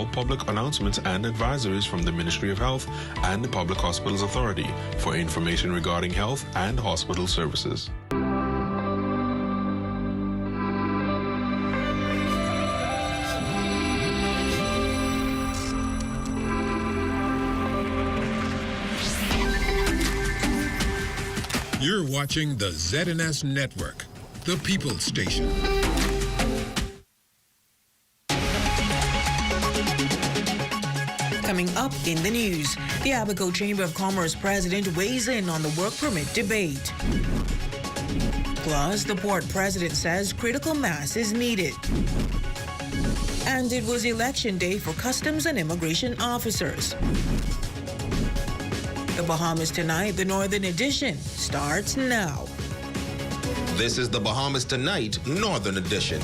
all public announcements and advisories from the Ministry of Health and the Public Hospitals Authority for information regarding health and hospital services. You're watching the ZNS Network, the People's Station. Coming up in the news, the Abaco Chamber of Commerce president weighs in on the work permit debate. Plus, the port president says critical mass is needed. And it was election day for customs and immigration officers. The Bahamas Tonight, the Northern Edition, starts now. This is the Bahamas Tonight, Northern Edition.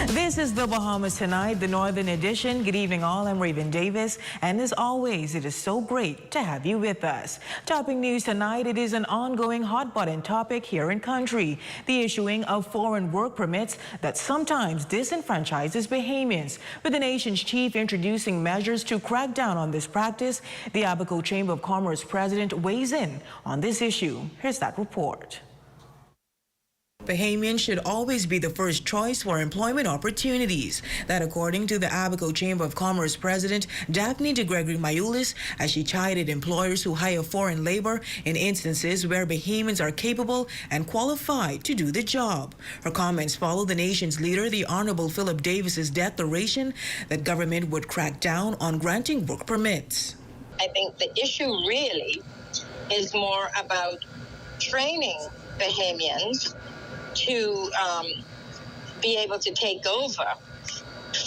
This is the Bahamas Tonight, the Northern Edition. Good evening all, I'm Raven Davis, and as always, it is so great to have you with us. Topping news tonight, it is an ongoing hot-button topic here in country, the issuing of foreign work permits that sometimes disenfranchises Bahamians. With the nation's chief introducing measures to crack down on this practice, the Abaco Chamber of Commerce president weighs in on this issue. Here's that report. Bahamians should always be the first choice for employment opportunities. That according to the Abaco Chamber of Commerce president, Daphne de Gregory Mayulis, as she chided employers who hire foreign labor in instances where Bahamians are capable and qualified to do the job. Her comments follow the nation's leader, the Honorable Philip Davis's declaration that government would crack down on granting work permits. I think the issue really is more about training Bahamians to be able to take over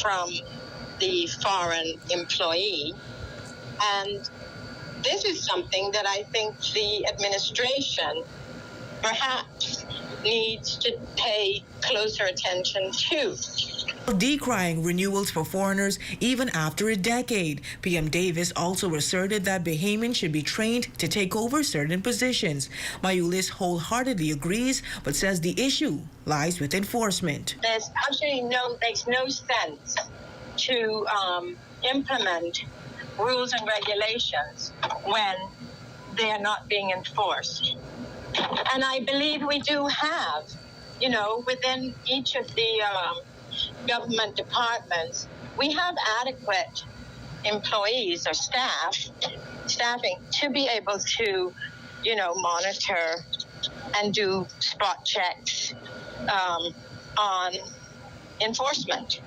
from the foreign employee. And this is something that I think the administration perhaps needs to pay closer attention to. Decrying renewals for foreigners even after a decade, PM Davis also asserted that Bahamians should be trained to take over certain positions. Mayulis wholeheartedly agrees, but says the issue lies with enforcement. There's absolutely makes no sense to implement rules and regulations when they are not being enforced. And I believe we do have, within each of the government departments, we have adequate employees or staffing to be able to, monitor and do spot checks on enforcement.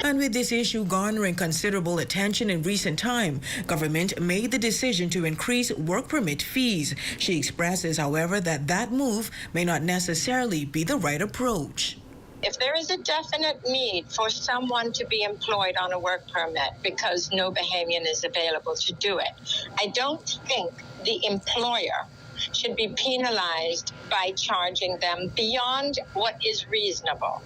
And with this issue garnering considerable attention in recent time, government made the decision to increase work permit fees. She expresses, however, that move may not necessarily be the right approach. If there is a definite need for someone to be employed on a work permit because no Bahamian is available to do it, I don't think the employer should be penalized by charging them beyond what is reasonable.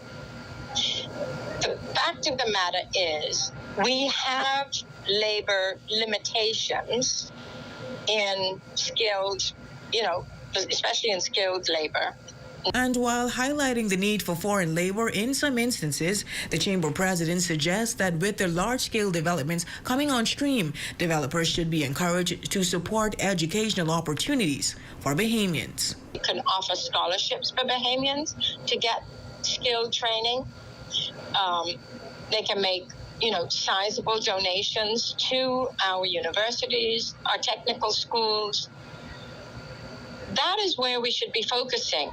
The fact of the matter is we have labor limitations in skilled, especially in skilled labor. And while highlighting the need for foreign labor in some instances, the Chamber president suggests that with the large-scale developments coming on stream, developers should be encouraged to support educational opportunities for Bahamians. We can offer scholarships for Bahamians to get skilled training. They can make, sizable donations to our universities, our technical schools. That is where we should be focusing.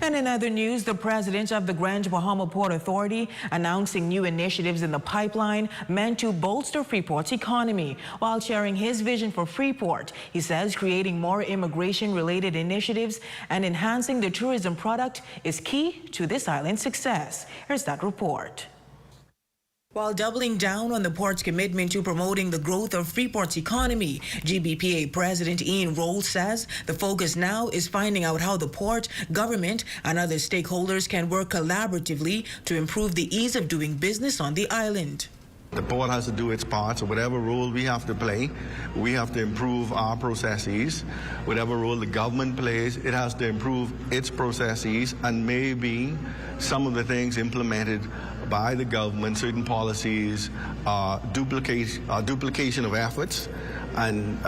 And in other news, the president of the Grand Bahama Port Authority announcing new initiatives in the pipeline meant to bolster Freeport's economy. While sharing his vision for Freeport, he says creating more immigration-related initiatives and enhancing the tourism product is key to this island's success. Here's that report. While doubling down on the port's commitment to promoting the growth of Freeport's economy, GBPA President Ian Rolls says the focus now is finding out how the port, government, and other stakeholders can work collaboratively to improve the ease of doing business on the island. The port has to do its part, so whatever role we have to play, we have to improve our processes. Whatever role the government plays, it has to improve its processes, and maybe some of the things implemented by the government, certain policies, duplication of efforts, and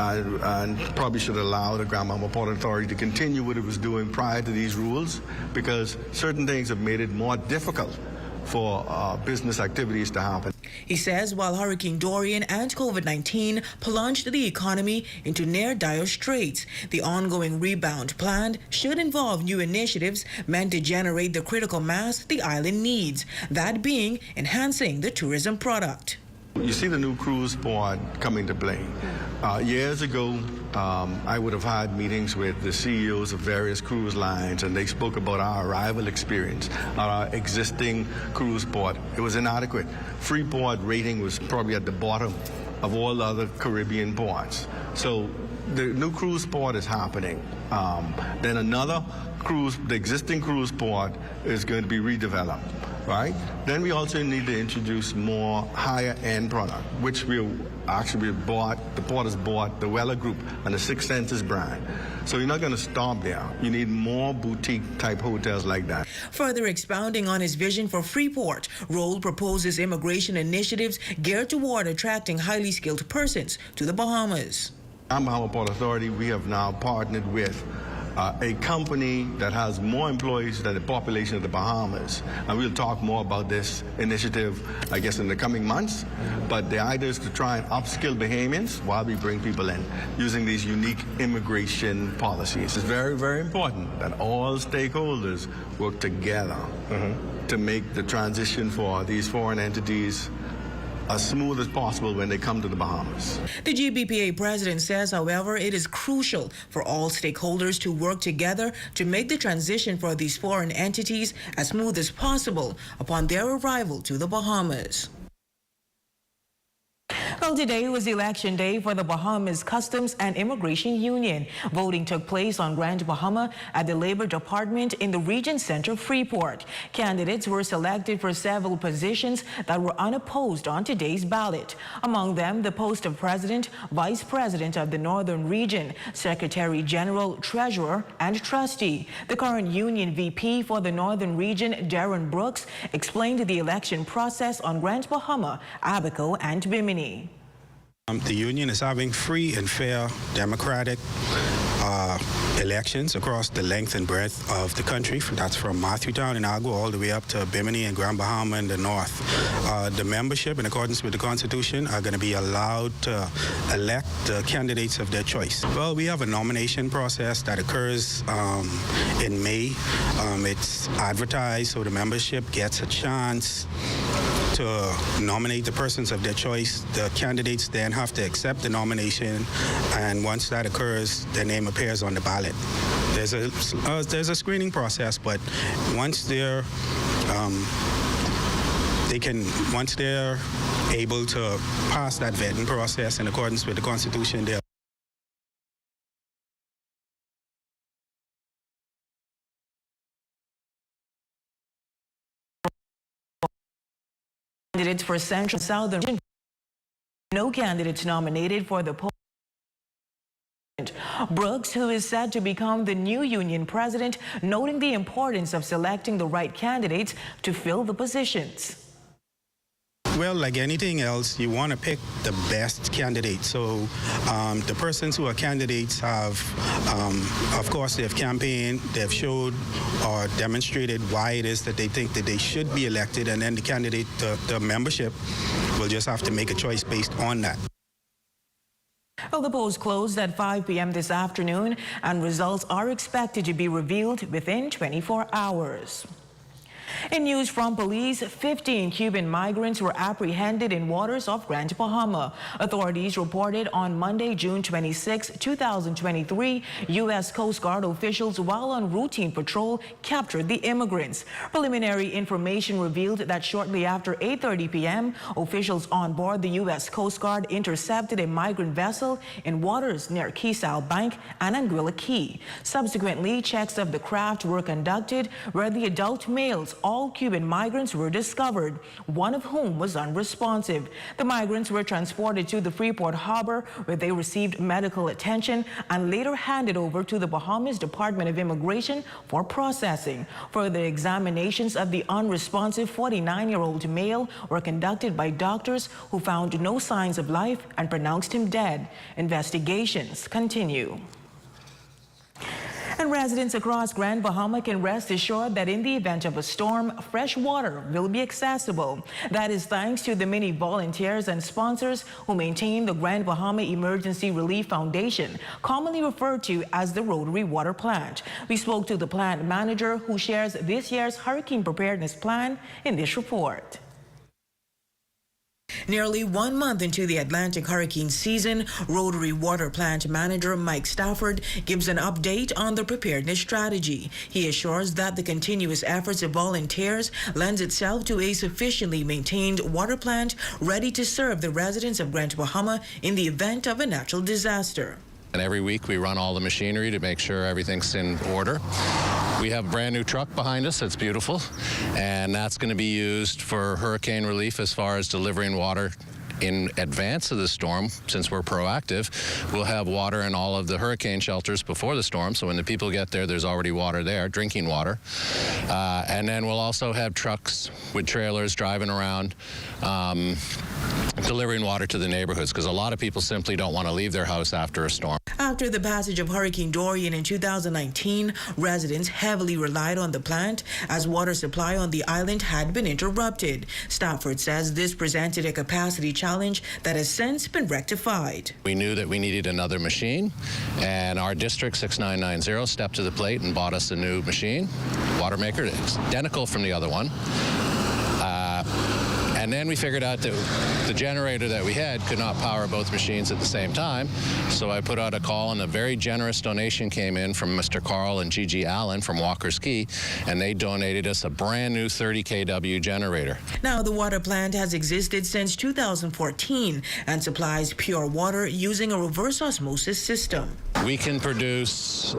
probably should allow the Grand Bahama Port Authority to continue what it was doing prior to these rules, because certain things have made it more difficult for business activities to happen. He says while Hurricane Dorian and COVID-19 plunged the economy into near dire straits, the ongoing rebound plan should involve new initiatives meant to generate the critical mass the island needs, that being enhancing the tourism product. You see the new cruise port coming to play. Years ago, I would have had meetings with the CEOs of various cruise lines, and they spoke about our arrival experience, our existing cruise port. It was inadequate. Freeport rating was probably at the bottom of all other Caribbean ports. So the new cruise port is happening. Then another cruise, the existing cruise port is going to be redeveloped. Right? Then we also need to introduce more higher-end product, which the port has bought the Weller Group and the Six Senses brand. So you're not going to stop there. You need more boutique-type hotels like that. Further expounding on his vision for Freeport, Roll proposes immigration initiatives geared toward attracting highly skilled persons to the Bahamas. Grand Bahama Port Authority, we have now partnered with a company that has more employees than the population of the Bahamas. And we'll talk more about this initiative, I guess, in the coming months. But the idea is to try and upskill Bahamians while we bring people in using these unique immigration policies. It's very, very important that all stakeholders work together to make the transition for these foreign entities as smooth as possible when they come to the Bahamas. The GBPA president says, however, it is crucial for all stakeholders to work together to make the transition for these foreign entities as smooth as possible upon their arrival to the Bahamas. Well, today was election day for the Bahamas Customs and Immigration Union. Voting took place on Grand Bahama at the Labor Department in the Region Center, Freeport. Candidates were selected for several positions that were unopposed on today's ballot. Among them, the post of President, Vice President of the Northern Region, Secretary General, Treasurer, and Trustee. The current Union VP for the Northern Region, Darren Brooks, explained the election process on Grand Bahama, Abaco, and Bimini. The union is having free and fair democratic elections across the length and breadth of the country. That's from Matthewtown and Agua all the way up to Bimini and Grand Bahama in the north. The membership, in accordance with the Constitution, are going to be allowed to elect the candidates of their choice. Well, we have a nomination process that occurs in May. It's advertised, so the membership gets a chance to nominate the persons of their choice. The candidates then have to accept the nomination, and once that occurs, their name appears on the ballot. There's a screening process, but once they're once they're able to pass that vetting process in accordance with the Constitution, they're candidates for Central and Southern Region. No candidates nominated for the post. Brooks, who is said to become the new union president, noting the importance of selecting the right candidates to fill the positions. Well, like anything else, you want to pick the best candidate. So the persons who are candidates have, of course, they've campaigned, they've showed or demonstrated why it is that they think that they should be elected, and then the candidate, the membership, will just have to make a choice based on that. Well, the polls closed at 5 p.m. this afternoon, and results are expected to be revealed within 24 hours. In news from police, 15 Cuban migrants were apprehended in waters off Grand Bahama. Authorities reported on Monday, June 26, 2023, U.S. Coast Guard officials, while on routine patrol, captured the immigrants. Preliminary information revealed that shortly after 8:30 p.m., officials on board the U.S. Coast Guard intercepted a migrant vessel in waters near Kisal Bank and Anguilla Key. Subsequently, checks of the craft were conducted, where the adult males all Cuban migrants were discovered, one of whom was unresponsive. The migrants were transported to the Freeport Harbor, where they received medical attention and later handed over to the Bahamas Department of Immigration for processing. Further examinations of the unresponsive 49-year-old male were conducted by doctors who found no signs of life and pronounced him dead. Investigations continue. And residents across Grand Bahama can rest assured that in the event of a storm, fresh water will be accessible. That is thanks to the many volunteers and sponsors who maintain the Grand Bahama Emergency Relief Foundation, commonly referred to as the Rotary Water Plant. We spoke to the plant manager, who shares this year's hurricane preparedness plan in this report. Nearly 1 month into the Atlantic hurricane season, Rotary Water Plant Manager Mike Stafford gives an update on the preparedness strategy. He assures that the continuous efforts of volunteers lends itself to a sufficiently maintained water plant ready to serve the residents of Grand Bahama in the event of a natural disaster. And every week we run all the machinery to make sure everything's in order. We have a brand new truck behind us that's beautiful, and that's going to be used for hurricane relief as far as delivering water in advance of the storm. Since we're proactive, we'll have water in all of the hurricane shelters before the storm, so when the people get there, there's already water there, drinking water. And then we'll also have trucks with trailers driving around delivering water to the neighborhoods, because a lot of people simply don't want to leave their house after a storm. After the passage of Hurricane Dorian in 2019, residents heavily relied on the plant as water supply on the island had been interrupted. Stafford says this presented a capacity challenge that has since been rectified. We knew that we needed another machine, and our district 6990 stepped to the plate and bought us a new machine, water maker. It's identical from the other one. And then we figured out that the generator that we had could not power both machines at the same time. So I put out a call, and a very generous donation came in from Mr. Carl and Gigi Allen from Walker's Key, and they donated us a brand new 30 kW generator. Now, the water plant has existed since 2014 and supplies pure water using a reverse osmosis system. We can produce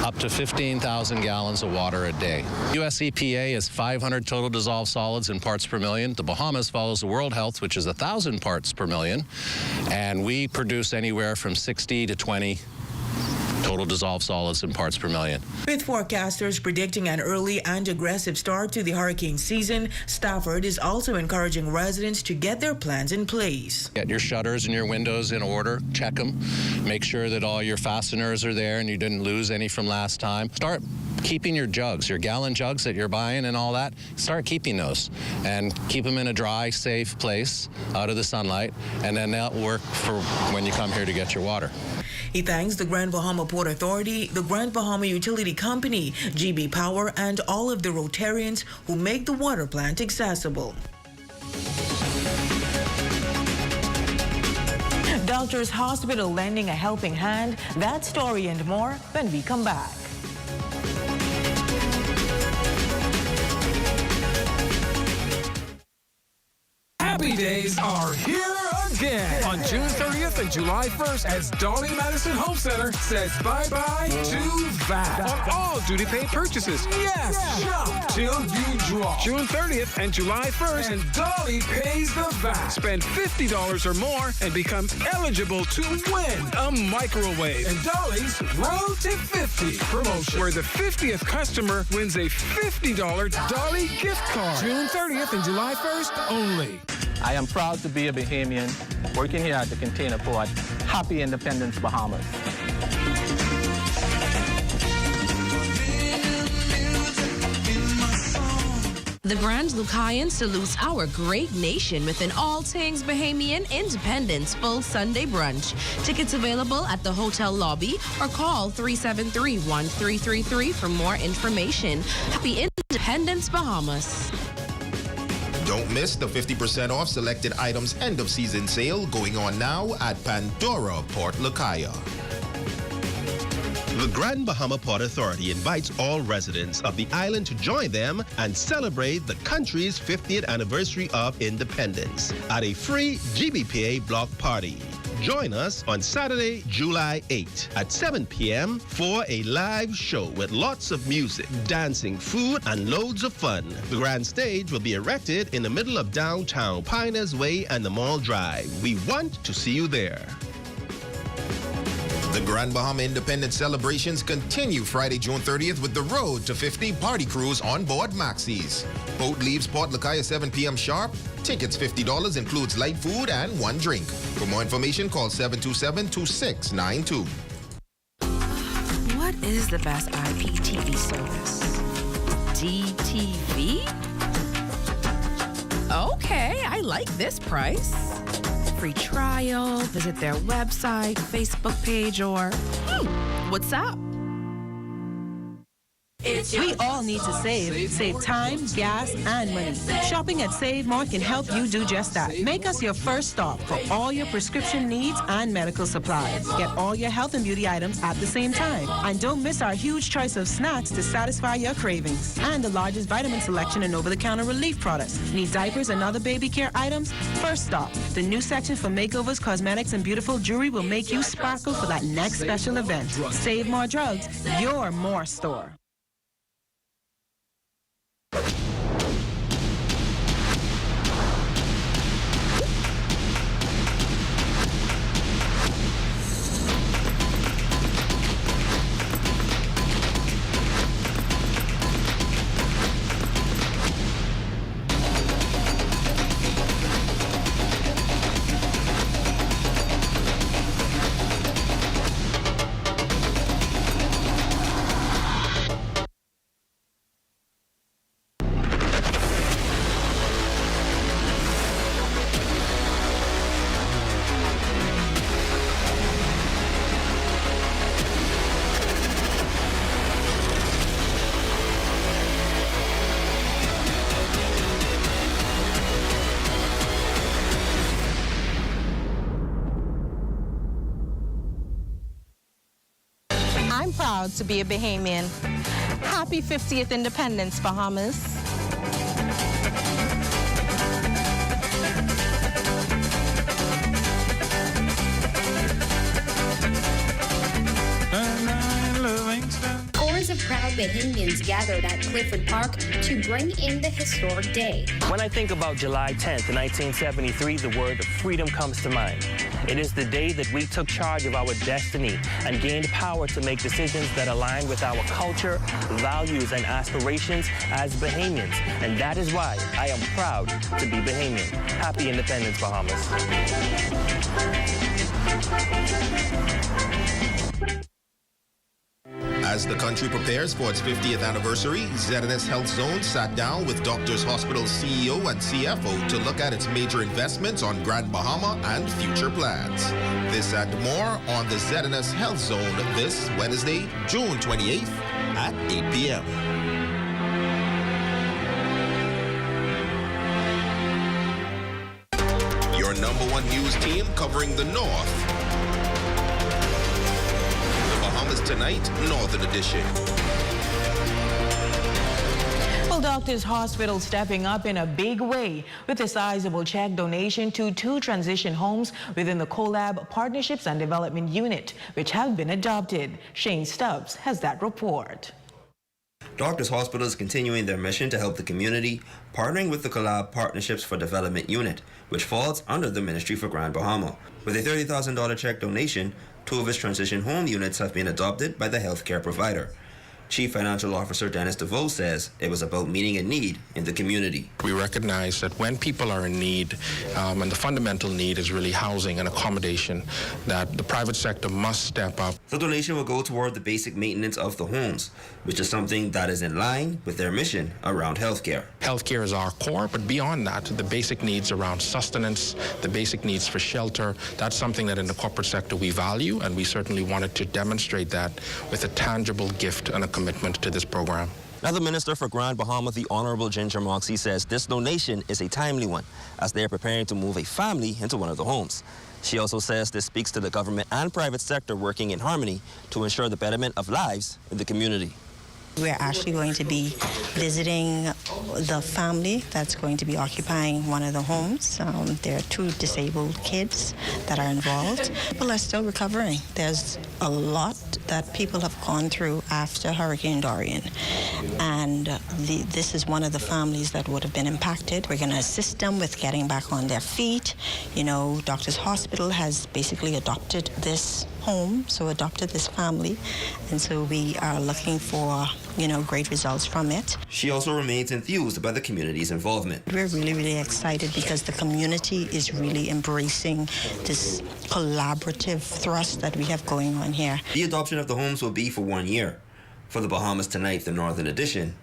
up to 15,000 gallons of water a day. US EPA is 500 total dissolved solids in parts per million. The Bahamas follows the World Health, which is 1,000 parts per million, and we produce anywhere from 60 to 20 total dissolved solids in parts per million. With forecasters predicting an early and aggressive start to the hurricane season, Stafford is also encouraging residents to get their plans in place. Get your shutters and your windows in order, check them, make sure that all your fasteners are there and you didn't lose any from last time. Start keeping your jugs, your gallon jugs that you're buying and all that, start keeping those and keep them in a dry, safe place out of the sunlight, and then that'll work for when you come here to get your water. He thanks the Grand Bahama Port Authority, the Grand Bahama Utility Company, GB Power, and all of the Rotarians who make the water plant accessible. Doctors Hospital lending a helping hand. That story and more when we come back. Happy days are here again on June 30th and July 1st as Dolly Madison Home Center says bye-bye to VAT on all duty-paid purchases. Yes! Shop till you drop. June 30th and July 1st, and Dolly pays the VAT. Spend $50 or more and become eligible to win a microwave. And Dolly's Road to 50 promotion, where the 50th customer wins a $50 Dolly gift card. June 30th and July 1st only. I am proud to be a Bahamian working here at the Container Port. Happy Independence, Bahamas. The Grand Lucayan salutes our great nation with an all things Bahamian Independence full Sunday brunch. Tickets available at the hotel lobby or call 373-1333 for more information. Happy Independence, Bahamas. Don't miss the 50% off selected items end of season sale going on now at Pandora Port Lucaya. The Grand Bahama Port Authority invites all residents of the island to join them and celebrate the country's 50th anniversary of independence at a free GBPA block party. Join us on Saturday, July 8 at 7 p.m. for a live show with lots of music, dancing, food, and loads of fun. The grand stage will be erected in the middle of downtown Pioneers Way and the Mall Drive. We want to see you there. The Grand Bahama Independence celebrations continue Friday, June 30th with the Road to 50 party cruise on board Maxis. Boat leaves Port Lacaya 7 p.m. sharp. Tickets $50, includes light food and one drink. For more information, call 727-2692. What is the best IPTV service? DTV? Okay, I like this price. Free trial, visit their website, Facebook page, or what's up? We all need to save. Save time, gas, and money. Shopping at Save More can help you do just that. Make us your first stop for all your prescription needs and medical supplies. Get all your health and beauty items at the same time. And don't miss our huge choice of snacks to satisfy your cravings. And the largest vitamin selection and over-the-counter relief products. Need diapers and other baby care items? First stop. The new section for makeovers, cosmetics, and beautiful jewelry will make you sparkle for that next special event. Save More Drugs, your more store. Proud to be a Bahamian. Happy 50th Independence, Bahamas. Scores of proud Bahamians gathered at Clifford Park to bring in the historic day. When I think about July 10th, 1973, the word freedom comes to mind. It is the day that we took charge of our destiny and gained power to make decisions that align with our culture, values, and aspirations as Bahamians. And that is why I am proud to be Bahamian. Happy Independence, Bahamas. As the country prepares for its 50th anniversary, ZNS Health Zone sat down with Doctors Hospital's CEO and CFO to look at its major investments on Grand Bahama and future plans. This and more on the ZNS Health Zone this Wednesday, June 28th at 8 p.m. Your #1 news team covering the North. Tonight, Northern Edition. Well, Doctors Hospital stepping up in a big way with a sizable check donation to 2 transition homes within the CoLab Partnerships and Development Unit, which have been adopted. Shane Stubbs has that report. Doctors Hospital is continuing their mission to help the community, partnering with the CoLab Partnerships for Development Unit, which falls under the Ministry for Grand Bahama. With a $30,000 check donation, 2 of its transition home units have been adopted by the healthcare provider. Chief Financial Officer Dennis DeVoe says it was about meeting a need in the community. We recognize that when people are in need, and the fundamental need is really housing and accommodation, that the private sector must step up. The donation will go toward the basic maintenance of the homes, which is something that is in line with their mission around healthcare. Healthcare is our core, but beyond that, the basic needs around sustenance, the basic needs for shelter, that's something that in the corporate sector we value, and we certainly wanted to demonstrate that with a tangible gift and a commitment to this program. Now, the Minister for Grand Bahama, the Honorable Ginger Moxie, says this donation is a timely one as they are preparing to move a family into one of the homes. She also says this speaks to the government and private sector working in harmony to ensure the betterment of lives in the community. We're actually going to be visiting the family that's going to be occupying one of the homes. There are 2 disabled kids that are involved, but they're still recovering. There's a lot that people have gone through after Hurricane Dorian, and this is one of the families that would have been impacted. We're going to assist them with getting back on their feet. You know, Doctors Hospital has basically adopted this home, so adopted this family, and so we are looking for, you know, great results from it. She also remains enthused by the community's involvement. We're really excited because the community is really embracing this collaborative thrust that we have going on here. The adoption of the homes will be for 1 year. For the Bahamas Tonight, the Northern Edition,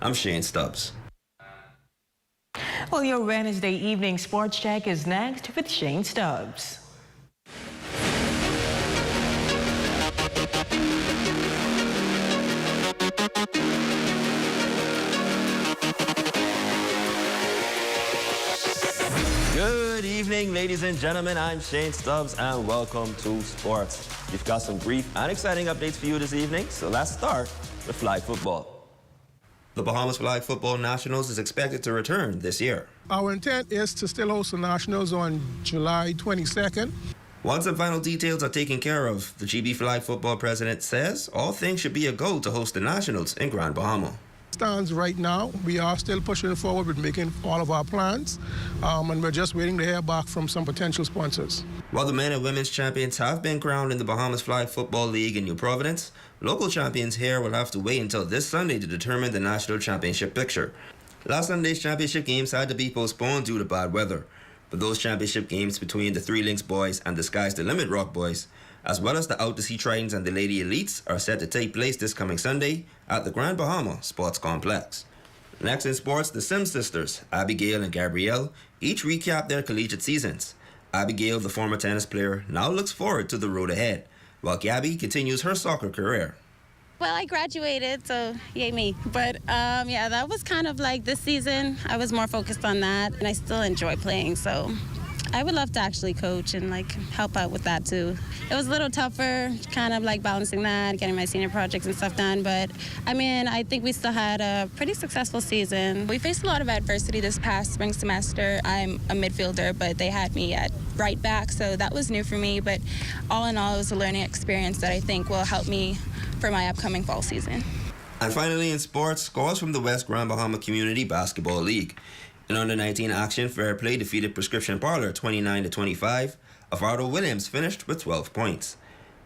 I'm Shane Stubbs. Well, your Wednesday evening sports check is next with Shane Stubbs. Good evening, ladies and gentlemen. I'm Shane Stubbs, and welcome to Sports. We've got some brief and exciting updates for you this evening, so let's start with flag football. The Bahamas Flag Football Nationals is expected to return this year. Our intent is to still host the Nationals on July 22nd. Once the final details are taken care of, the GB Flag Football president says all things should be a go to host the Nationals in Grand Bahama. Stands right now, we are still pushing forward with making all of our plans, and we're just waiting to hear back from some potential sponsors. While the men and women's champions have been crowned in the Bahamas Flag Football League in New Providence, local champions here will have to wait until this Sunday to determine the national championship picture. Last Sunday's championship games had to be postponed due to bad weather, but those championship games between the Three Links boys and the Sky's the Limit Rock boys, as well as the Out to Sea Tritons and the Lady Elites, are set to take place this coming Sunday at the Grand Bahama Sports Complex. Next in sports, the Sims sisters, Abigail and Gabrielle, each recap their collegiate seasons. Abigail, the former tennis player, now looks forward to the road ahead, while Gabby continues her soccer career. Well, I graduated, so yay me. But yeah, that was kind of like this season. I was more focused on that, and I still enjoy playing, so I would love to actually coach and like help out with that too. It was a little tougher, kind of like balancing that, getting my senior projects and stuff done, but I mean, I think we still had a pretty successful season. We faced a lot of adversity this past spring semester. I'm a midfielder, but they had me at right back, so that was new for me, but all in all, it was a learning experience that I think will help me for my upcoming fall season. And finally in sports, scores from the West Grand Bahama Community Basketball League. In under-19 action, Fair Play defeated Prescription Parlor 29-25. Avardo Williams finished with 12 points.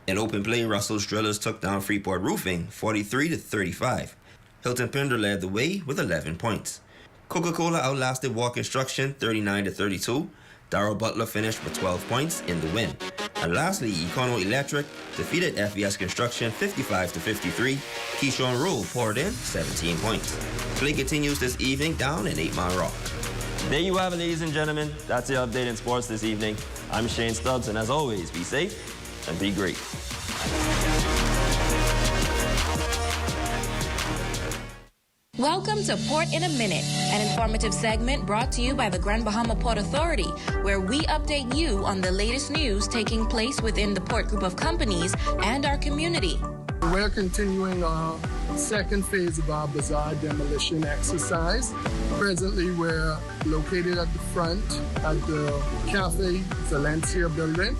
In open play, Russell's Drillers took down Freeport Roofing 43-35. Hilton Pinder led the way with 11 points. Coca-Cola outlasted Walk Instruction 39-32. Darryl Butler finished with 12 points in the win. And lastly, Econo Electric defeated FBS Construction 55-53. Keyshawn Rowe poured in 17 points. Play continues this evening down in 8 Mile Rock. There you have it, ladies and gentlemen. That's your update in sports this evening. I'm Shane Stubbs, and as always, be safe and be great. Welcome to Port in a Minute, an informative segment brought to you by the Grand Bahama Port Authority, where we update you on the latest news taking place within the Port Group of Companies and our community. We're continuing our second phase of our bazaar demolition exercise. Presently, we're located at the front at the Cafe Valencia building.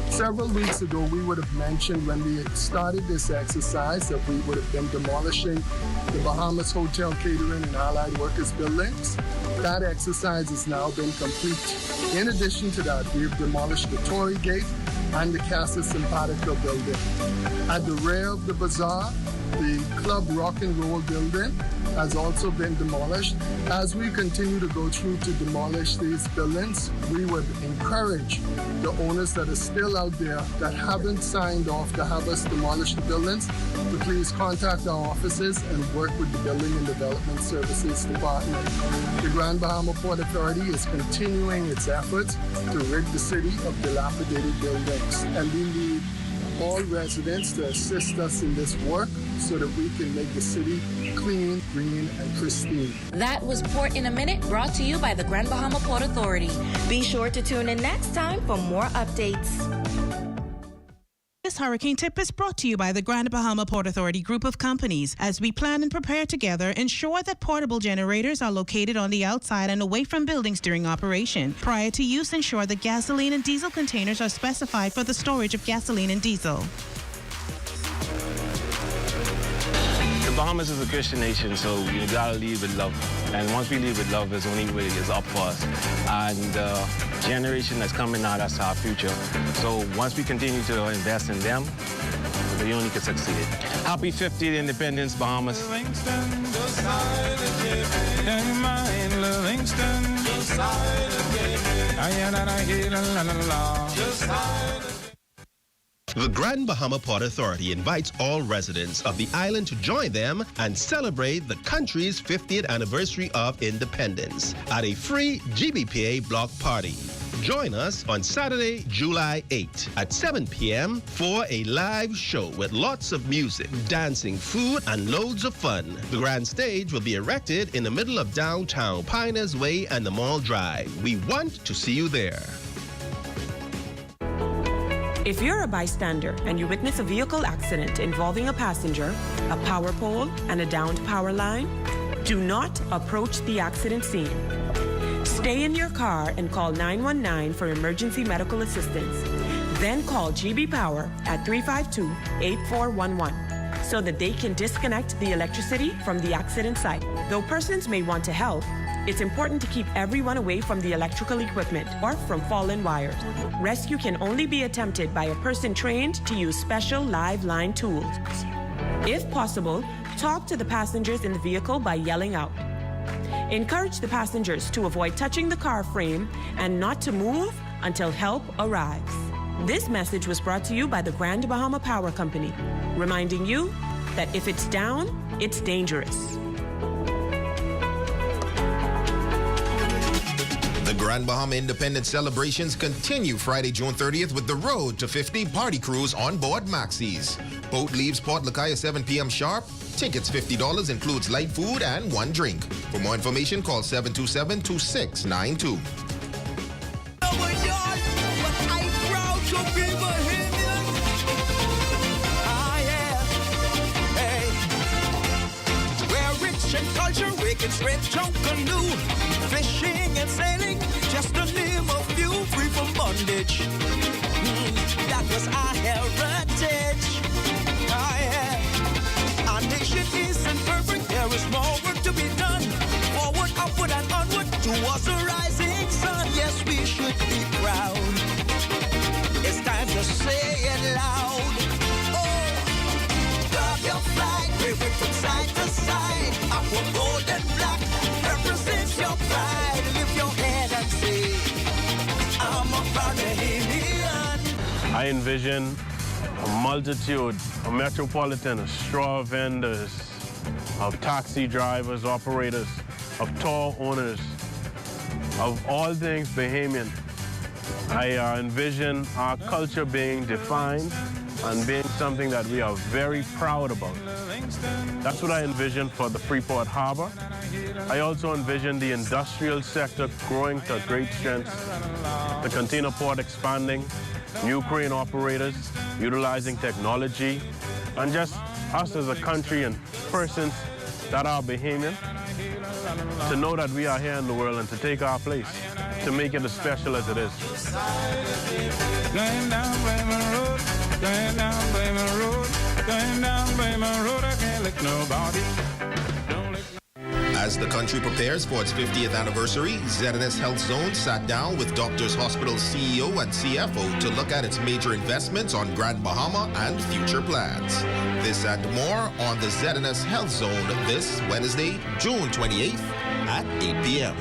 Several weeks ago, we would have mentioned when we started this exercise that we would have been demolishing the Bahamas Hotel Catering and Allied Workers buildings. That exercise has now been complete. In addition to that, we've demolished the Tory Gate and the Casa Simpatico building. At the rear of the bazaar, the Club Rock and Roll building has also been demolished. As we continue to go through to demolish these buildings, we would encourage the owners that are still out there that haven't signed off to have us demolish the buildings to please contact our offices and work with the Building and Development Services Department. The Grand Bahama Port Authority is continuing its efforts to rid the city of dilapidated buildings, and we need all residents to assist us in this work so that we can make the city clean, green, and pristine. That was Port in a Minute, brought to you by the Grand Bahama Port Authority. Be sure to tune in next time for more updates. This hurricane tip is brought to you by the Grand Bahama Port Authority Group of Companies. As we plan and prepare together, ensure that portable generators are located on the outside and away from buildings during operation. Prior to use, ensure that gasoline and diesel containers are specified for the storage of gasoline and diesel. The Bahamas is a Christian nation, so you gotta lead with love. And once we lead with love, it's only way is up for us. And the generation that's coming now, that's our future. So once we continue to invest in them, we only can succeed. Happy 50th Independence, Bahamas. The Grand Bahama Port Authority invites all residents of the island to join them and celebrate the country's 50th anniversary of independence at a free GBPA block party. Join us on Saturday, July 8 at 7 p.m. for a live show with lots of music, dancing, food, and loads of fun. The grand stage will be erected in the middle of downtown Pioneers Way and the Mall Drive. We want to see you there. If you're a bystander and you witness a vehicle accident involving a passenger, a power pole, and a downed power line, do not approach the accident scene. Stay in your car and call 919 for emergency medical assistance. Then call GB Power at 352-8411 so that they can disconnect the electricity from the accident site. Though persons may want to help, it's important to keep everyone away from the electrical equipment or from fallen wires. Rescue can only be attempted by a person trained to use special live line tools. If possible, talk to the passengers in the vehicle by yelling out. Encourage the passengers to avoid touching the car frame and not to move until help arrives. This message was brought to you by the Grand Bahama Power Company, reminding you that if it's down, it's dangerous. The Grand Bahama Independence celebrations continue Friday, June 30th with the Road to 50 party cruise on board Maxis. Boat leaves Port Lakaya 7 p.m. sharp. Tickets $50, includes light food and one drink. For more information, call 727-2692. Culture, wicked, straight, choke, canoe, fishing and sailing, just to name a few, free from bondage. That was our heritage. Our nation isn't perfect, there is more work to be done. Forward, upward, and onward towards the rising sun. Yes, we should be proud. It's time to say it loud. Oh, grab your flag, wave it from side to side. Our gold and black represents your pride. Lift your head and say, I'm a proud Bahamian. I envision a multitude of metropolitan straw vendors, of taxi drivers, operators, of tour owners, of all things Bahamian. I envision our culture being defined and being something that we are very proud about. That's what I envision for the Freeport Harbor. I also envision the industrial sector growing to great strength, the container port expanding, new crane operators utilizing technology, and just us as a country and persons that are Bahamian to know that we are here in the world and to take our place, to make it as special as it is. Going down Bremen Road, going down Bremen Road, going down Bremen Road, I can't lick nobody. As the country prepares for its 50th anniversary, ZNS Health Zone sat down with Doctors Hospital's CEO and CFO to look at its major investments on Grand Bahama and future plans. This and more on the ZNS Health Zone this Wednesday, June 28th at 8 p.m.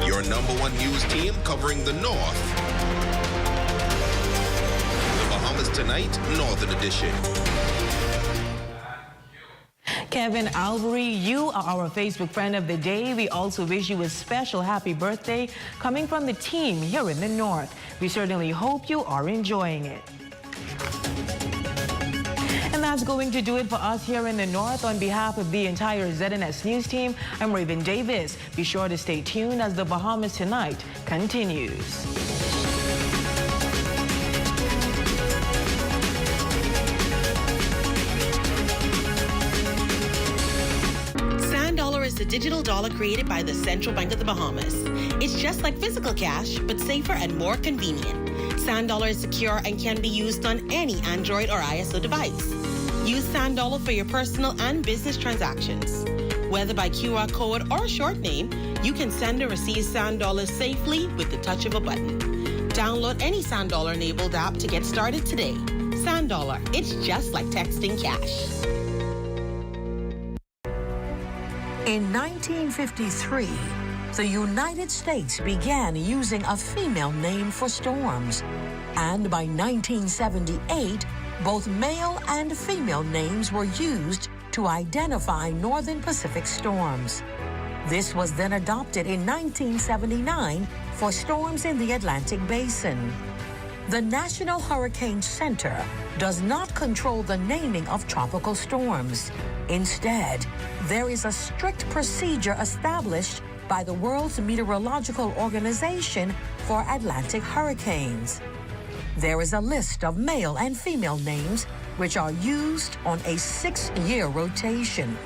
Your #1 news team covering the North. Bahamas Tonight, Northern Edition. Kevin Albury, you are our Facebook friend of the day. We also wish you a special happy birthday coming from the team here in the North. We certainly hope you are enjoying it. And that's going to do it for us here in the North. On behalf of the entire ZNS News team, I'm Raven Davis. Be sure to stay tuned as the Bahamas Tonight continues. Is the digital dollar created by the Central Bank of the Bahamas. It's just like physical cash, but safer and more convenient. Sand Dollar is secure and can be used on any Android or ISO device. Use Sand Dollar for your personal and business transactions. Whether by QR code or short name, you can send or receive Sand Dollars safely with the touch of a button. Download any Sand Dollar enabled app to get started today. Sand Dollar, it's just like texting cash. In 1953, the United States began using a female name for storms. And by 1978, both male and female names were used to identify Northern Pacific storms. This was then adopted in 1979 for storms in the Atlantic Basin. The National Hurricane Center does not control the naming of tropical storms. Instead, there is a strict procedure established by the World Meteorological Organization for Atlantic hurricanes. There is a list of male and female names which are used on a 6-year rotation.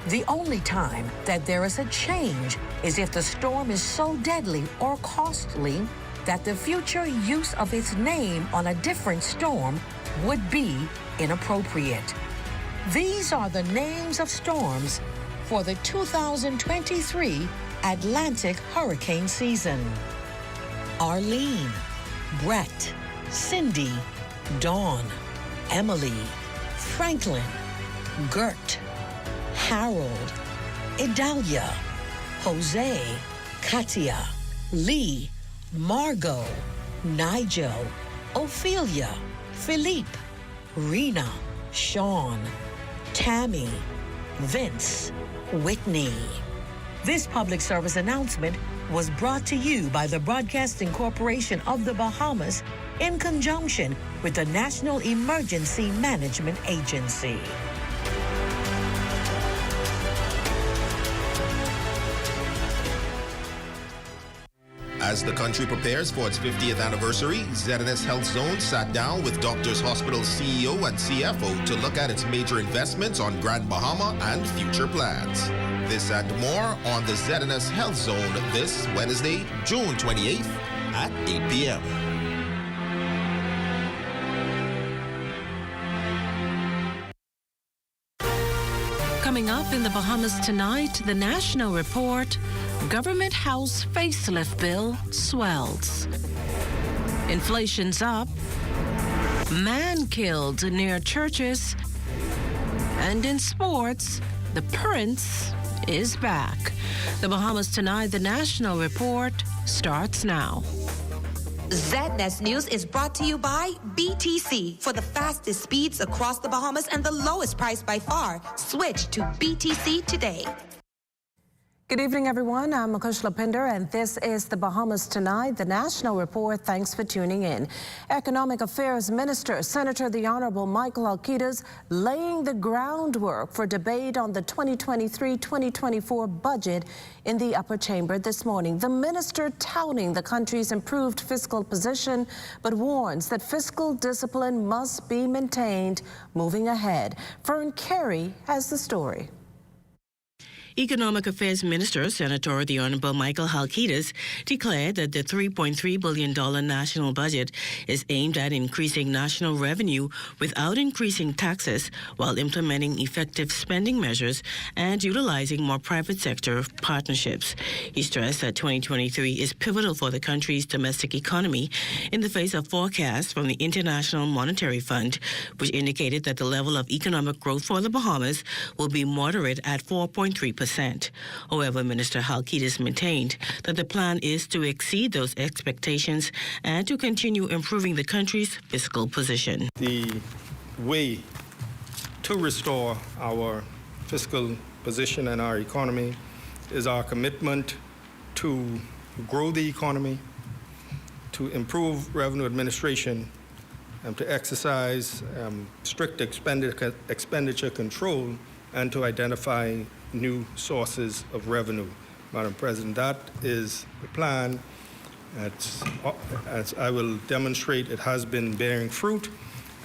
The only time that there is a change is if the storm is so deadly or costly that the future use of its name on a different storm would be inappropriate. These are the names of storms for the 2023 Atlantic hurricane season. Arlene, Brett, Cindy, Dawn, Emily, Franklin, Gert, Harold, Idalia, Jose, Katia, Lee, Margot, Nigel, Ophelia, Philippe, Rena, Sean, Tammy, Vince, Whitney. This public service announcement was brought to you by the Broadcasting Corporation of the Bahamas in conjunction with the National Emergency Management Agency. As the country prepares for its 50th anniversary, ZNS Health Zone sat down with Doctors Hospital CEO and CFO to look at its major investments on Grand Bahama and future plans. This and more on the ZNS Health Zone this Wednesday, June 28th at 8 p.m. Coming up in the Bahamas tonight, the National Report, Government House facelift bill swells. Inflation's up. Man killed near churches. And in sports, the Prince is back. The Bahamas tonight, the National Report starts now. ZNS News is brought to you by BTC. For the fastest speeds across the Bahamas and the lowest price by far, switch to BTC today. Good evening, everyone. I'm Makush Lapinder, and this is the Bahamas Tonight, the National Report. Thanks for tuning in. Economic Affairs Minister, Senator the Honorable Michael Halkitas, laying the groundwork for debate on the 2023-2024 budget in the upper chamber this morning. The minister touting the country's improved fiscal position, but warns that fiscal discipline must be maintained moving ahead. Fern Carey has the story. Economic Affairs Minister, Senator the Honorable Michael Halkitas, declared that the $3.3 billion national budget is aimed at increasing national revenue without increasing taxes while implementing effective spending measures and utilizing more private sector partnerships. He stressed that 2023 is pivotal for the country's domestic economy in the face of forecasts from the International Monetary Fund, which indicated that the level of economic growth for the Bahamas will be moderate at 4.3%. However, Minister Halkitas maintained that the plan is to exceed those expectations and to continue improving the country's fiscal position. The way to restore our fiscal position and our economy is our commitment to grow the economy, to improve revenue administration, to exercise strict expenditure control and to identify new sources of revenue. Madam President, that is the plan. As I will demonstrate, it has been bearing fruit,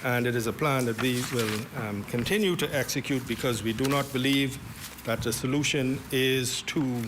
and it is a plan that we will continue to execute because we do not believe that the solution is to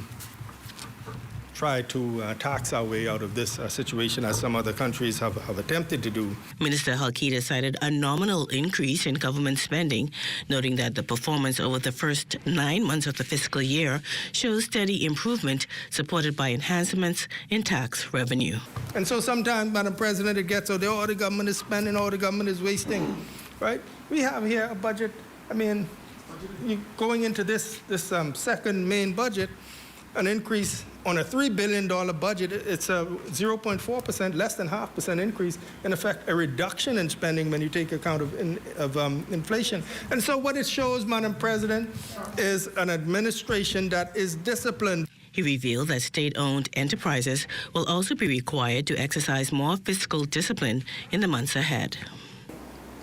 try to tax our way out of this situation, as some other countries have attempted to do. Minister Halkidis cited a nominal increase in government spending, noting that the performance over the first 9 months of the fiscal year shows steady improvement, supported by enhancements in tax revenue. And so sometimes, Madam President, it gets, oh, the government is spending, oh, the government is wasting, right? We have here a budget, I mean, going into this second main budget, an increase on a $3 billion budget, it's a 0.4%, less than 0.5% increase, in effect, a reduction in spending when you take account of inflation. And so what it shows, Madam President, is an administration that is disciplined. He revealed that state-owned enterprises will also be required to exercise more fiscal discipline in the months ahead.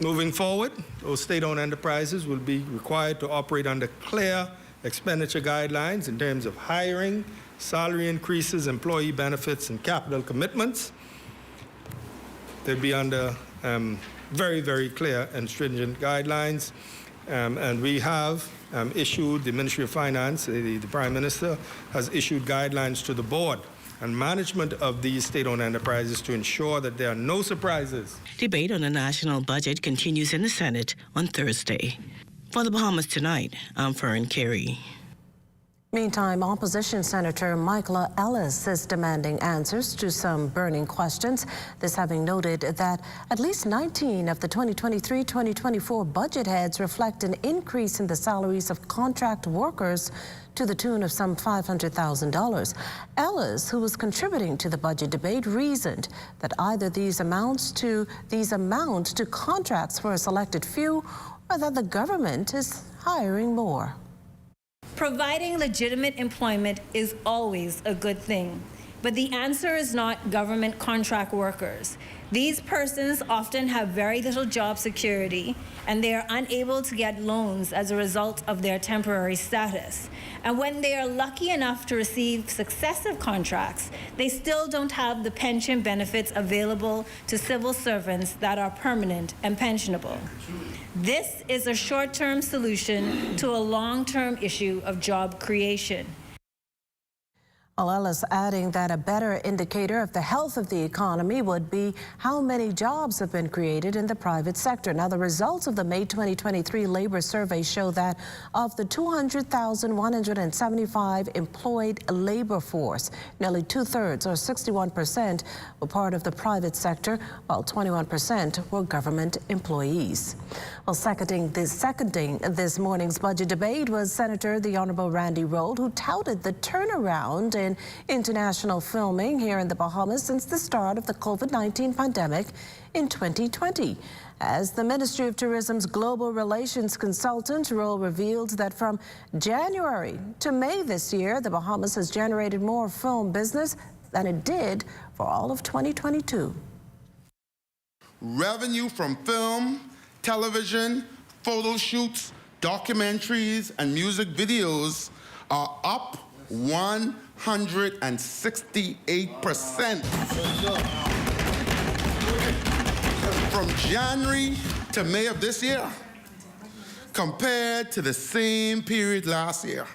Moving forward, those state-owned enterprises will be required to operate under clear expenditure guidelines in terms of hiring, salary increases, employee benefits, and capital commitments. They'll be under very, very clear and stringent guidelines. And we have issued, the Ministry of Finance, the Prime Minister, has issued guidelines to the board and management of these state-owned enterprises to ensure that there are no surprises. Debate on the national budget continues in the Senate on Thursday. For the Bahamas Tonight, I'm Fern Carey. Meantime, opposition Senator Michaela Ellis is demanding answers to some burning questions. This having noted that at least 19 of the 2023-2024 budget heads reflect an increase in the salaries of contract workers to the tune of some $500,000. Ellis, who was contributing to the budget debate, reasoned that either these amount to contracts for a selected few, or that the government is hiring more. Providing legitimate employment is always a good thing, but the answer is not government contract workers. These persons often have very little job security, and they are unable to get loans as a result of their temporary status. And when they are lucky enough to receive successive contracts, they still don't have the pension benefits available to civil servants that are permanent and pensionable. This is a short-term solution to a long-term issue of job creation. Ellis adding that a better indicator of the health of the economy would be how many jobs have been created in the private sector. Now, the results of the May 2023 labor survey show that of the 200,175 employed labor force, nearly 2/3, or 61%, were part of the private sector, while 21% were government employees. Well, seconding this morning's budget debate was Senator the Honorable Randy Rold, who touted the turnaround in international filming here in the Bahamas since the start of the COVID-19 pandemic in 2020. As the Ministry of Tourism's Global Relations Consultant, Rold revealed that from January to May this year, the Bahamas has generated more film business than it did for all of 2022. Revenue from film, television, photo shoots, documentaries, and music videos are up 168% from January to May of this year compared to the same period last year.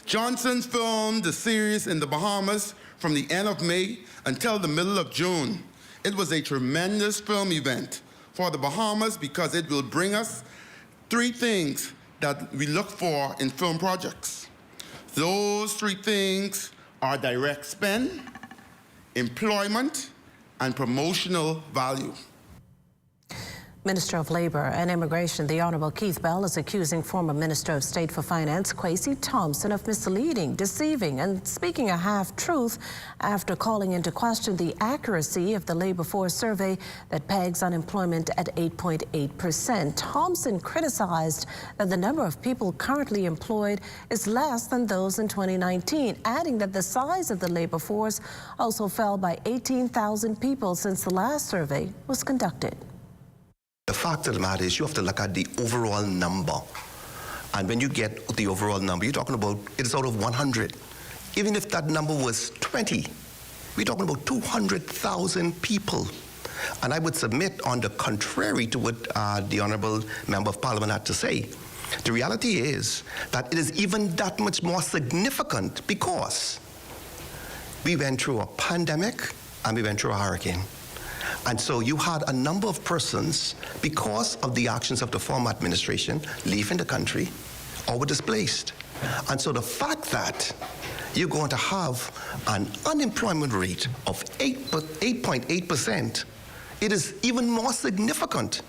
Johnson's filmed the series in the Bahamas from the end of May until the middle of June. It was a tremendous film event for the Bahamas because it will bring us three things that we look for in film projects. Those three things are direct spend, employment, and promotional value. Minister of Labor and Immigration, the Honorable Keith Bell, is accusing former Minister of State for Finance, Kwesi Thompson, of misleading, deceiving, and speaking a half-truth after calling into question the accuracy of the labor force survey that pegs unemployment at 8.8%. Thompson criticized that the number of people currently employed is less than those in 2019, adding that the size of the labor force also fell by 18,000 people since the last survey was conducted. fact of the matter is you have to look at the overall number. And when you get the overall number, you're talking about it's out of 100. Even if that number was 20, we're talking about 200,000 people. And I would submit, on the contrary to what the Honourable Member of Parliament had to say, the reality is that it is even that much more significant because we went through a pandemic and we went through a hurricane. And so you had a number of persons, because of the actions of the former administration, leaving the country or were displaced. And so the fact that you're going to have an unemployment rate of 8.8%, it is even more significant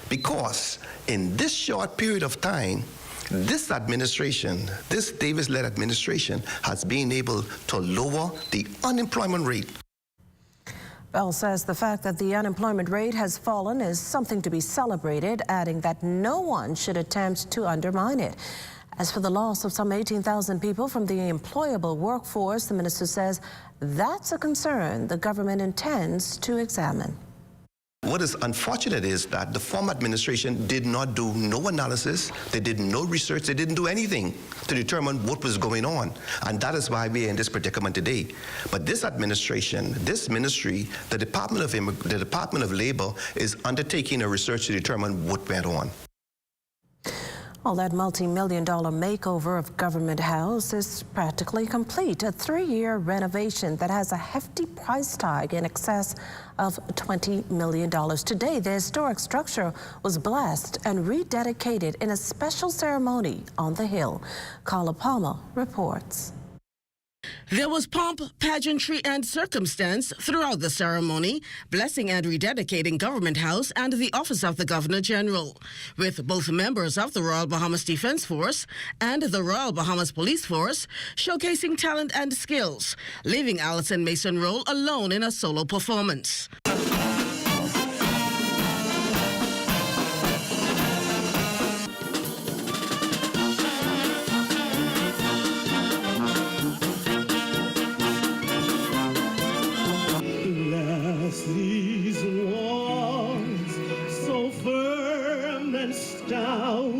because in this short period of time, this administration, this Davis-led administration, has been able to lower the unemployment rate. Bell says the fact that the unemployment rate has fallen is something to be celebrated, adding that no one should attempt to undermine it. As for the loss of some 18,000 people from the employable workforce, the minister says that's a concern the government intends to examine. What is unfortunate is that the former administration did not do no analysis, they did no research, they didn't do anything to determine what was going on. And that is why we're in this predicament today. But this administration, this ministry, the Department of Labor is undertaking a research to determine what went on. Well, that multi-million-dollar makeover of Government House is practically complete. A 3-year renovation that has a hefty price tag in excess of $20 million. Today, the historic structure was blessed and rededicated in a special ceremony on the Hill. Carla Palmer reports. There was pomp, pageantry, and circumstance throughout the ceremony, blessing and rededicating Government House and the Office of the Governor General, with both members of the Royal Bahamas Defense Force and the Royal Bahamas Police Force showcasing talent and skills, leaving Alison Mason Roll alone in a solo performance. These walls so firm and stout.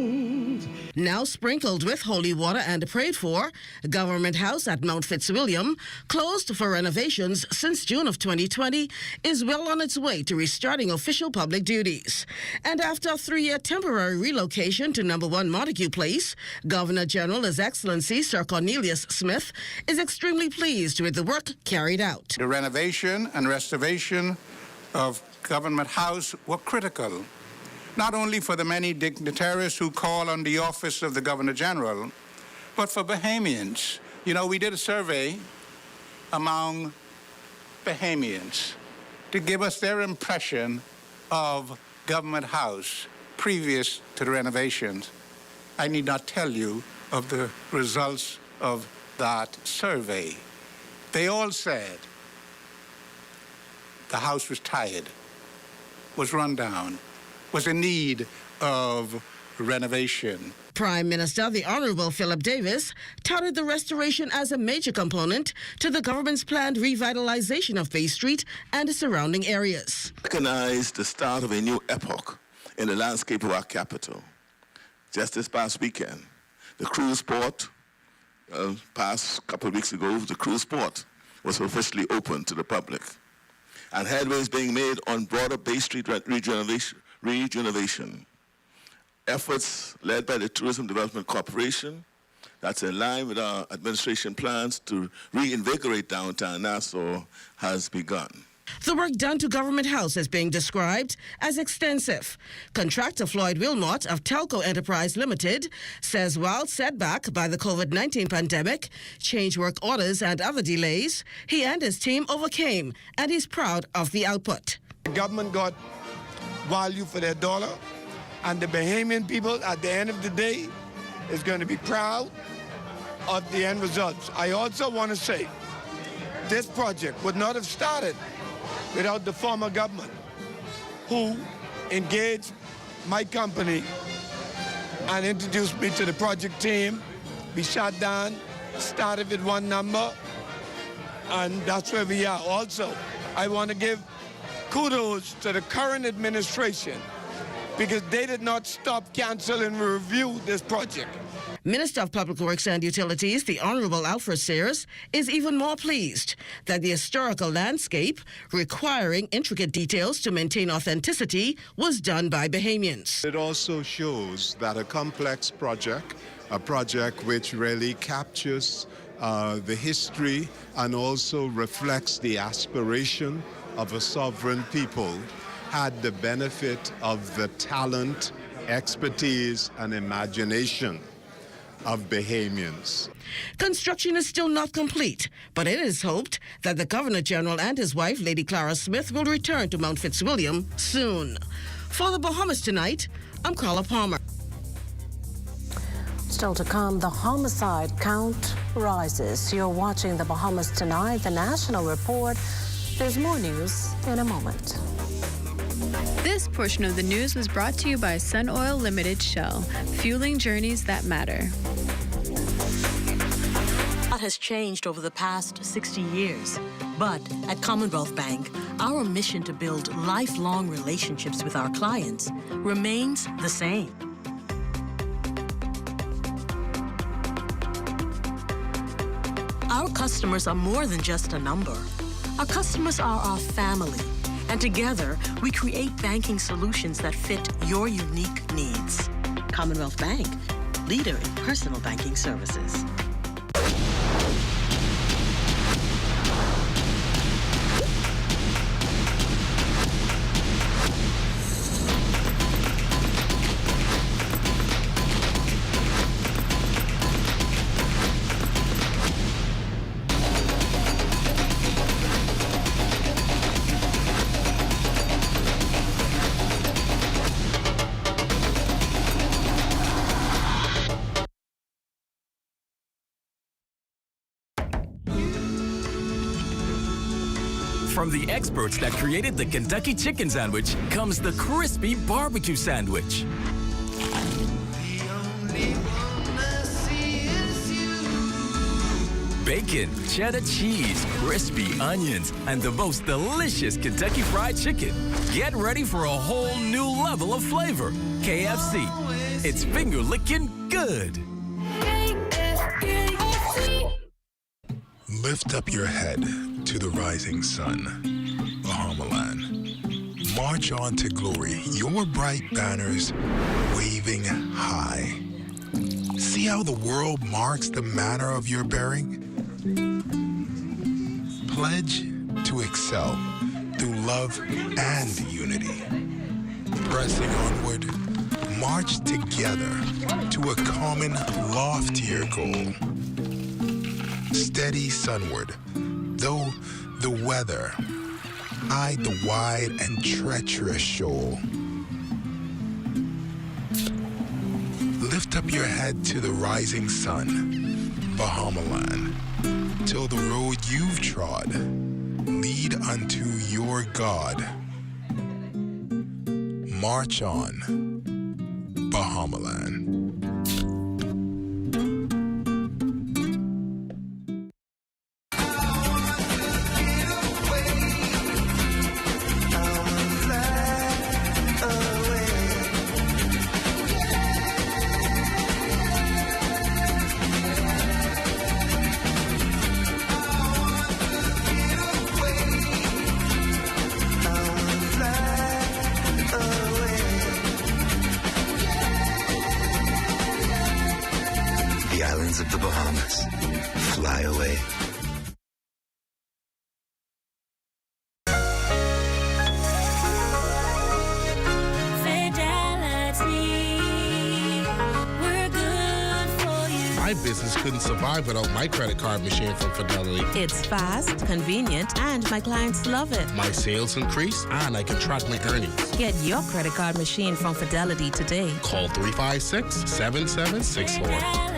Now sprinkled with holy water and prayed for, Government House at Mount Fitzwilliam, closed for renovations since June of 2020, is well on its way to restarting official public duties. And after a 3-year temporary relocation to No. 1 Montague Place, Governor General His Excellency Sir Cornelius Smith is extremely pleased with the work carried out. The renovation and restoration of Government House were critical, not only for the many dignitaries who call on the office of the Governor General, but for Bahamians. You know, we did a survey among Bahamians to give us their impression of Government House previous to the renovations. I need not tell you of the results of that survey. They all said the house was tired, was run down, was in need of renovation. Prime Minister, the Honourable Philip Davis, touted the restoration as a major component to the government's planned revitalization of Bay Street and the surrounding areas. Recognize the start of a new epoch in the landscape of our capital. Just this past weekend, the cruise port, past couple of weeks ago, the cruise port was officially open to the public. And headway is being made on broader Bay Street rejuvenation. Efforts led by the Tourism Development Corporation, that's in line with our administration plans to reinvigorate downtown Nassau, has begun. The work done to Government House is being described as extensive. Contractor Floyd Wilmot of Telco Enterprise Limited says while set back by the COVID-19 pandemic, change work orders and other delays, he and his team overcame, and he's proud of the output. The government got value for their dollar, and the Bahamian people at the end of the day is going to be proud of the end results. I also want to say this project would not have started without the former government, who engaged my company and introduced me to the project team. We sat down, started with one number, and that's where we are. Also, I want to give kudos to the current administration because they did not stop, cancel, and review this project. Minister of Public Works and Utilities, the Honorable Alfred Sayers, is even more pleased that the historical landscape, requiring intricate details to maintain authenticity, was done by Bahamians. It also shows that a complex project, a project which really captures the history and also reflects the aspiration of a sovereign people, had the benefit of the talent, expertise, and imagination of Bahamians. Construction is still not complete, but it is hoped that the Governor General and his wife, Lady Clara Smith, will return to Mount Fitzwilliam soon. For the Bahamas Tonight, I'm Carla Palmer. Still to come, the homicide count rises. You're watching the Bahamas Tonight, the National Report. There's more news in a moment. This portion of the news was brought to you by Sun Oil Limited Shell, fueling journeys that matter. A lot has changed over the past 60 years, but at Commonwealth Bank, our mission to build lifelong relationships with our clients remains the same. Our customers are more than just a number. Our customers are our family. And together, we create banking solutions that fit your unique needs. Commonwealth Bank, leader in personal banking services. From the experts that created the Kentucky Chicken Sandwich comes the crispy barbecue sandwich. Bacon, cheddar cheese, crispy onions, and the most delicious Kentucky Fried Chicken. Get ready for a whole new level of flavor. KFC. It's finger-licking good. Lift up your head to the rising sun, Bahamaland. March on to glory, your bright banners waving high. See how the world marks the manner of your bearing? Pledge to excel through love and unity. Pressing onward, march together to a common, loftier goal. Steady sunward, though the weather eyed the wide and treacherous shoal. Lift up your head to the rising sun, Bahamaland, till the road you've trod lead unto your God. March on, Bahamaland. Of the Bahamas. Fly away. My business couldn't survive without my credit card machine from Fidelity. It's fast, convenient, and my clients love it. My sales increase, and I can track my earnings. Get your credit card machine from Fidelity today. Call 356-7764.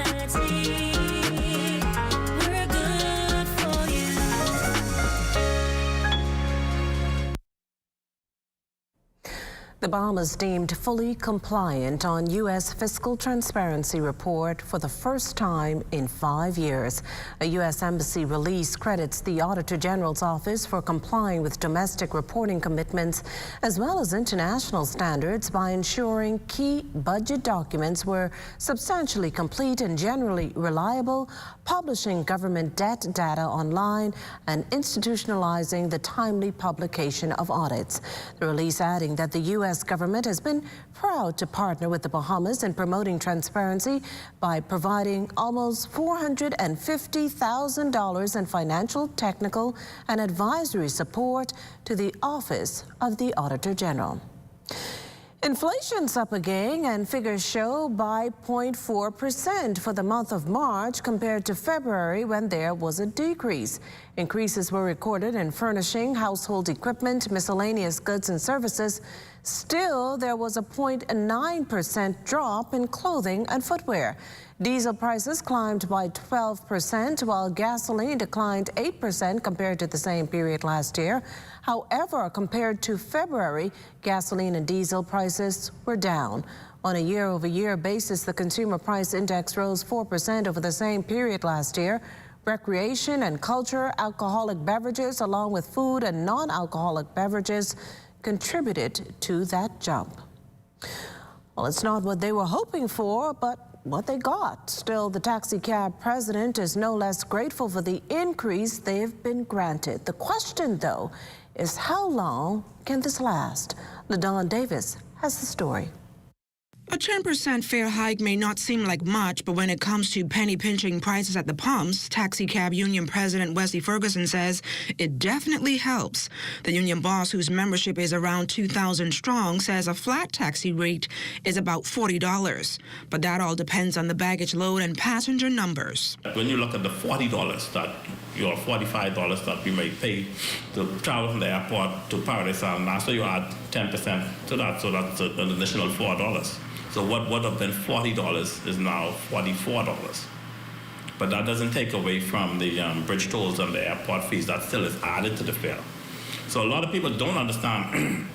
The Bahamas deemed fully compliant on U.S. fiscal transparency report for the first time in 5 years. A U.S. Embassy release credits the Auditor General's office for complying with domestic reporting commitments as well as international standards by ensuring key budget documents were substantially complete and generally reliable, publishing government debt data online, and institutionalizing the timely publication of audits. The release adding that the U.S. government has been proud to partner with the Bahamas in promoting transparency by providing almost $450,000 in financial, technical, and advisory support to the Office of the Auditor General. Inflation's up again, and figures show by 0.4% for the month of March compared to February, when there was a decrease. Increases were recorded in furnishing, household equipment, miscellaneous goods and services. Still, there was a 0.9% drop in clothing and footwear. Diesel prices climbed by 12%, while gasoline declined 8% compared to the same period last year. However, compared to February, gasoline and diesel prices were down. On a year-over-year basis, the Consumer Price Index rose 4% over the same period last year. Recreation and culture, alcoholic beverages, along with food and non-alcoholic beverages, contributed to that jump. Well, it's not what they were hoping for, but what they got. Still, the taxi cab president is no less grateful for the increase they've been granted. The question, though, is how long can this last? LaDawn Davis has the story. A 10% fare hike may not seem like much, but when it comes to penny-pinching prices at the pumps, Taxi Cab Union President Wesley Ferguson says it definitely helps. The union boss, whose membership is around 2,000 strong, says a flat taxi rate is about $40. But that all depends on the baggage load and passenger numbers. When you look at the $40 that, or $45 that we may pay to travel from the airport to Paradise Island, now so you add 10% to that, so that's an additional $4. So what would have been $40 is now $44. But that doesn't take away from the bridge tolls and the airport fees. That still is added to the fare. So a lot of people don't understand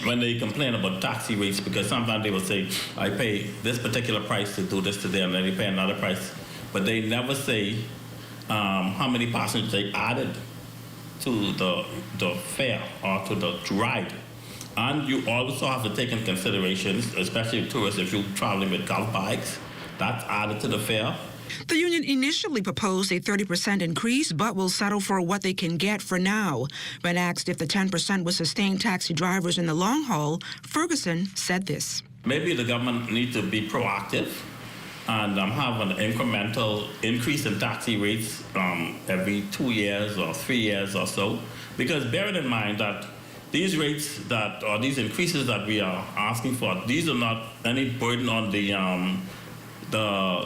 when they complain about taxi rates, because sometimes they will say, I pay this particular price to do this today, and then they pay another price. But they never say how many passengers they added to the fare or to the ride. And you also have to take in consideration, especially tourists, if you're traveling with golf bikes, that's added to the fare. The union initially proposed a 30% increase, but will settle for what they can get for now. When asked if the 10% would sustain taxi drivers in the long haul, Ferguson said this. Maybe the government needs to be proactive and have an incremental increase in taxi rates every 2 years or 3 years or so. Because bearing in mind that these rates that, or these increases that we are asking for, these are not any burden on the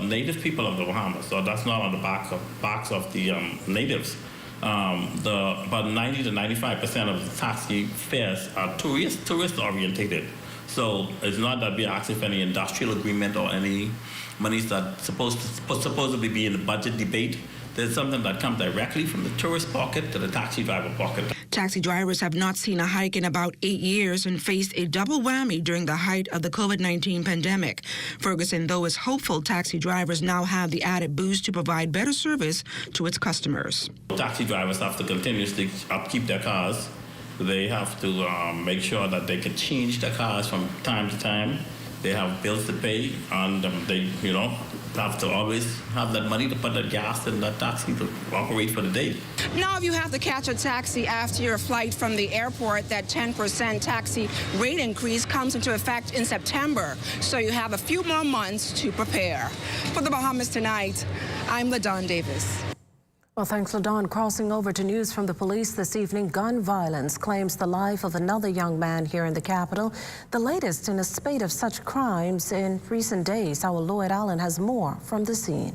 native people of the Bahamas. So that's not on the backs of the natives. About 90 to 95% of the taxi fares are tourist orientated. So it's not that we're asking for any industrial agreement or any monies that's supposedly be in the budget debate. There's something that comes directly from the tourist pocket to the taxi driver pocket. Taxi drivers have not seen a hike in about 8 years and faced a double whammy during the height of the COVID-19 pandemic. Ferguson, though, is hopeful taxi drivers now have the added boost to provide better service to its customers. Taxi drivers have to continuously upkeep their cars. They have to make sure that they can change their cars from time to time. They have bills to pay, and they, have to always have that money to put that gas in that taxi to operate for the day. Now, if you have to catch a taxi after your flight from the airport, that 10% taxi rate increase comes into effect in September. So you have a few more months to prepare. For the Bahamas Tonight, I'm LaDawn Davis. Well, thanks, LaDawn. Crossing over to news from the police this evening, gun violence claims the life of another young man here in the capital, the latest in a spate of such crimes in recent days. Our Lloyd Allen has more from the scene.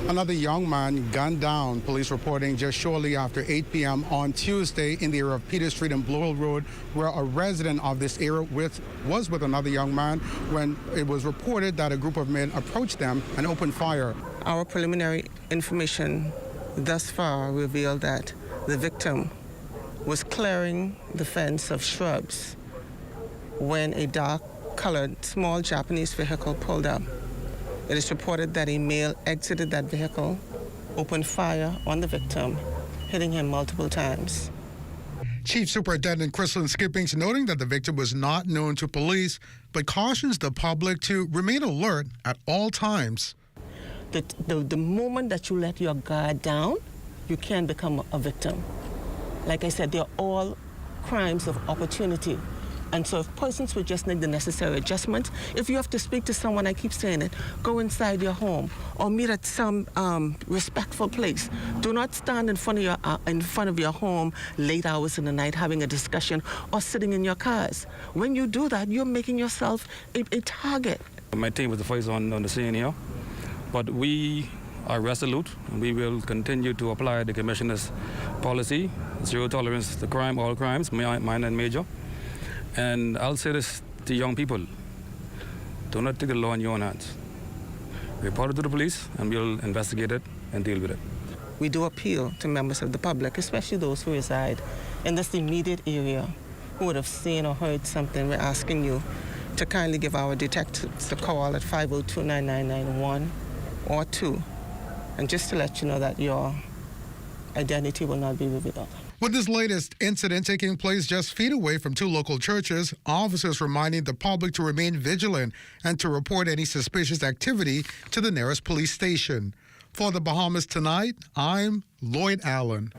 Another young man gunned down, police reporting just shortly after 8 p.m. on Tuesday in the area of Peter Street and Blue Hill Road, where a resident of this area was with another young man when it was reported that a group of men approached them and opened fire. Our preliminary information thus far revealed that the victim was clearing the fence of shrubs when a dark-colored small Japanese vehicle pulled up. It is reported that a male exited that vehicle, opened fire on the victim, hitting him multiple times. Chief Superintendent Chrislyn Skippings noting that the victim was not known to police, but cautions the public to remain alert at all times. The moment that you let your guard down, you can become a victim. Like I said, they're all crimes of opportunity. And so if persons would just make the necessary adjustments, if you have to speak to someone, I keep saying it, go inside your home or meet at some respectful place. Do not stand in front of your home late hours in the night having a discussion or sitting in your cars. When you do that, you're making yourself a target. My team was the first on the scene here, but we are resolute, and we will continue to apply the Commissioner's policy, zero tolerance to crime, all crimes, minor and major. And I'll say this to young people, do not take the law in your own hands. Report it to the police, and we'll investigate it and deal with it. We do appeal to members of the public, especially those who reside in this immediate area, who would have seen or heard something. We're asking you to kindly give our detectives a call at 502-9991 or 2, and just to let you know that your identity will not be revealed. With this latest incident taking place just feet away from two local churches, officers reminding the public to remain vigilant and to report any suspicious activity to the nearest police station. For the Bahamas Tonight, I'm Lloyd Allen.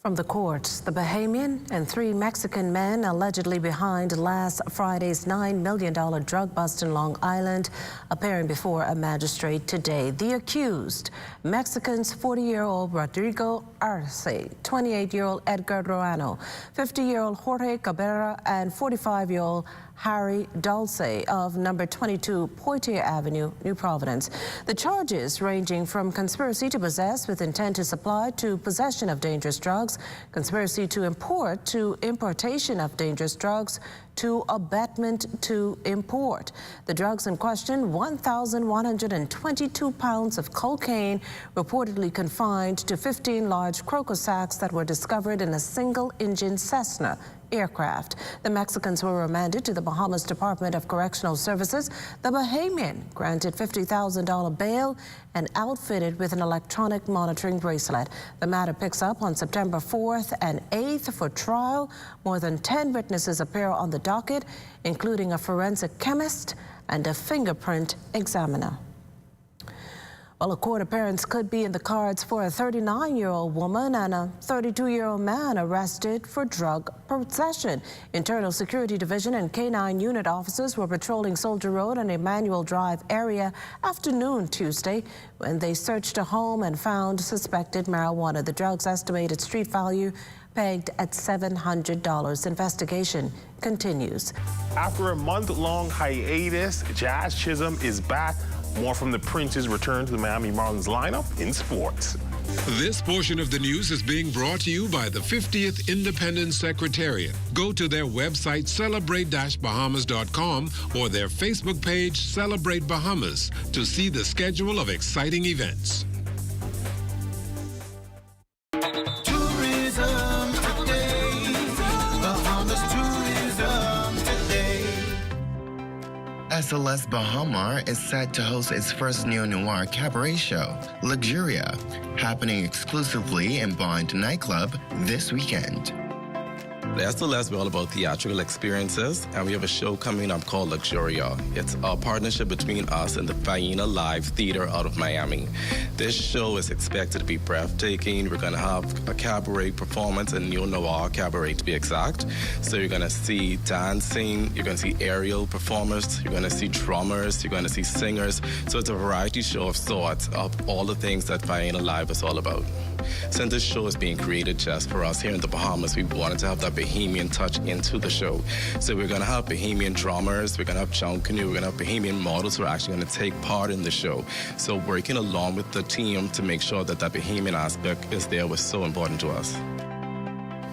From the courts, the Bahamian and 3 Mexican men allegedly behind last Friday's $9 million drug bust in Long Island appearing before a magistrate today. The accused, Mexicans 40-year-old Rodrigo Arce, 28-year-old Edgar Ruano, 50-year-old Jorge Cabrera, and 45-year-old Harry Dulce of number 22 Poitier Avenue, New Providence. The charges ranging from conspiracy to possess with intent to supply to possession of dangerous drugs, conspiracy to import to importation of dangerous drugs, to abetment to import. The drugs in question, 1,122 pounds of cocaine, reportedly confined to 15 large Croco sacks that were discovered in a single-engine Cessna aircraft. The Mexicans were remanded to the Bahamas Department of Correctional Services. The Bahamian granted $50,000 bail and outfitted with an electronic monitoring bracelet. The matter picks up on September 4th and 8th for trial. More than 10 witnesses appear on the docket, including a forensic chemist and a fingerprint examiner. Well, a court appearance could be in the cards for a 39-year-old woman and a 32-year-old man arrested for drug possession. Internal Security Division and K-9 unit officers were patrolling Soldier Road and Emmanuel Drive area afternoon Tuesday when they searched a home and found suspected marijuana. The drug's estimated street value pegged at $700. Investigation continues. After a month-long hiatus, Jazz Chisholm is back. More from the Prince's return to the Miami Marlins lineup in sports. This portion of the news is being brought to you by the 50th Independence Secretariat. Go to their website, celebrate-bahamas.com, or their Facebook page, Celebrate Bahamas, to see the schedule of exciting events. SLS Bahama is set to host its first neo-noir cabaret show, Luxuria, happening exclusively in Bond Nightclub this weekend. The SLS, we're all about theatrical experiences, and we have a show coming up called Luxuria. It's a partnership between us and the Faena Live Theater out of Miami. This show is expected to be breathtaking. We're going to have a cabaret performance, a neo-noir cabaret to be exact. So you're going to see dancing, you're going to see aerial performers, you're going to see drummers, you're going to see singers. So it's a variety show of sorts of all the things that Faena Live is all about. Since this show is being created just for us here in the Bahamas, we wanted to have that Bahamian touch into the show. So we're going to have Bahamian drummers, we're going to have John Canoe, we're going to have Bahamian models who are actually going to take part in the show. So working along with the team to make sure that that Bahamian aspect is there was so important to us.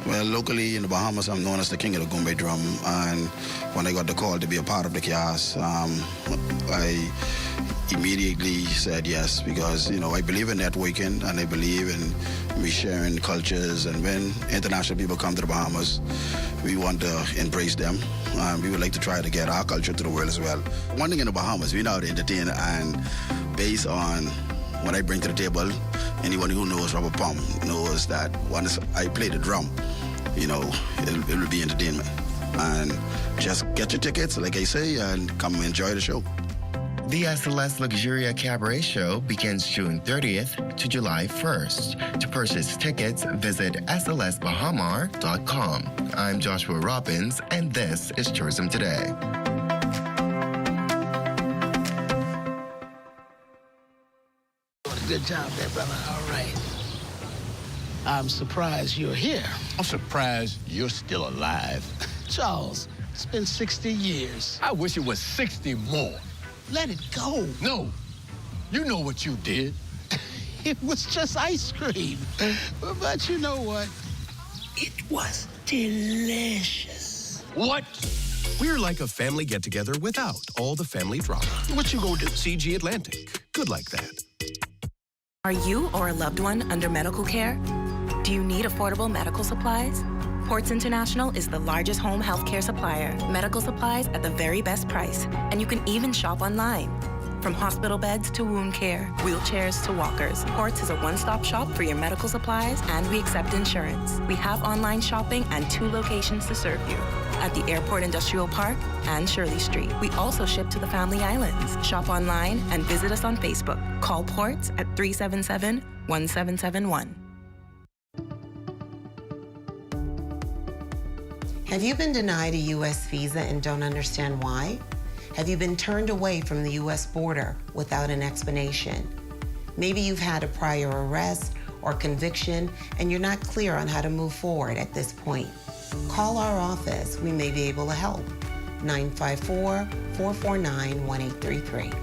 Well, locally in the Bahamas, I'm known as the king of the Goombay drum, and when I got the call to be a part of the cast, I immediately said yes because, I believe in networking and I believe in we sharing cultures. And when international people come to the Bahamas, we want to embrace them. We would like to try to get our culture to the world as well. One thing in the Bahamas, we know how to entertain, and based on what I bring to the table, anyone who knows Robert Palm knows that once I play the drum, it will be entertainment. And just get your tickets, like I say, and come enjoy the show. The SLS Luxuria Cabaret Show begins June 30th to July 1st. To purchase tickets, visit slsbahamar.com. I'm Joshua Robbins, and this is Tourism Today. Good job there, brother. All right. I'm surprised you're here. I'm surprised you're still alive. Charles, it's been 60 years. I wish it was 60 more. Let it go. No. You know what you did. It was just ice cream. But you know what? It was delicious. What? We're like a family get-together without all the family drama. What you gonna do? CG Atlantic. Good like that. Are you or a loved one under medical care? Do you need affordable medical supplies? Ports International is the largest home health care supplier. Medical supplies at the very best price. And you can even shop online. From hospital beds to wound care, wheelchairs to walkers, Ports is a one-stop shop for your medical supplies, and we accept insurance. We have online shopping and 2 locations to serve you, at the Airport Industrial Park and Shirley Street. We also ship to the Family Islands. Shop online and visit us on Facebook. Call Ports at 377-1771. Have you been denied a U.S. visa and don't understand why? Have you been turned away from the U.S. border without an explanation? Maybe you've had a prior arrest or conviction and you're not clear on how to move forward at this point. Call our office. We may be able to help. 954-449-1833.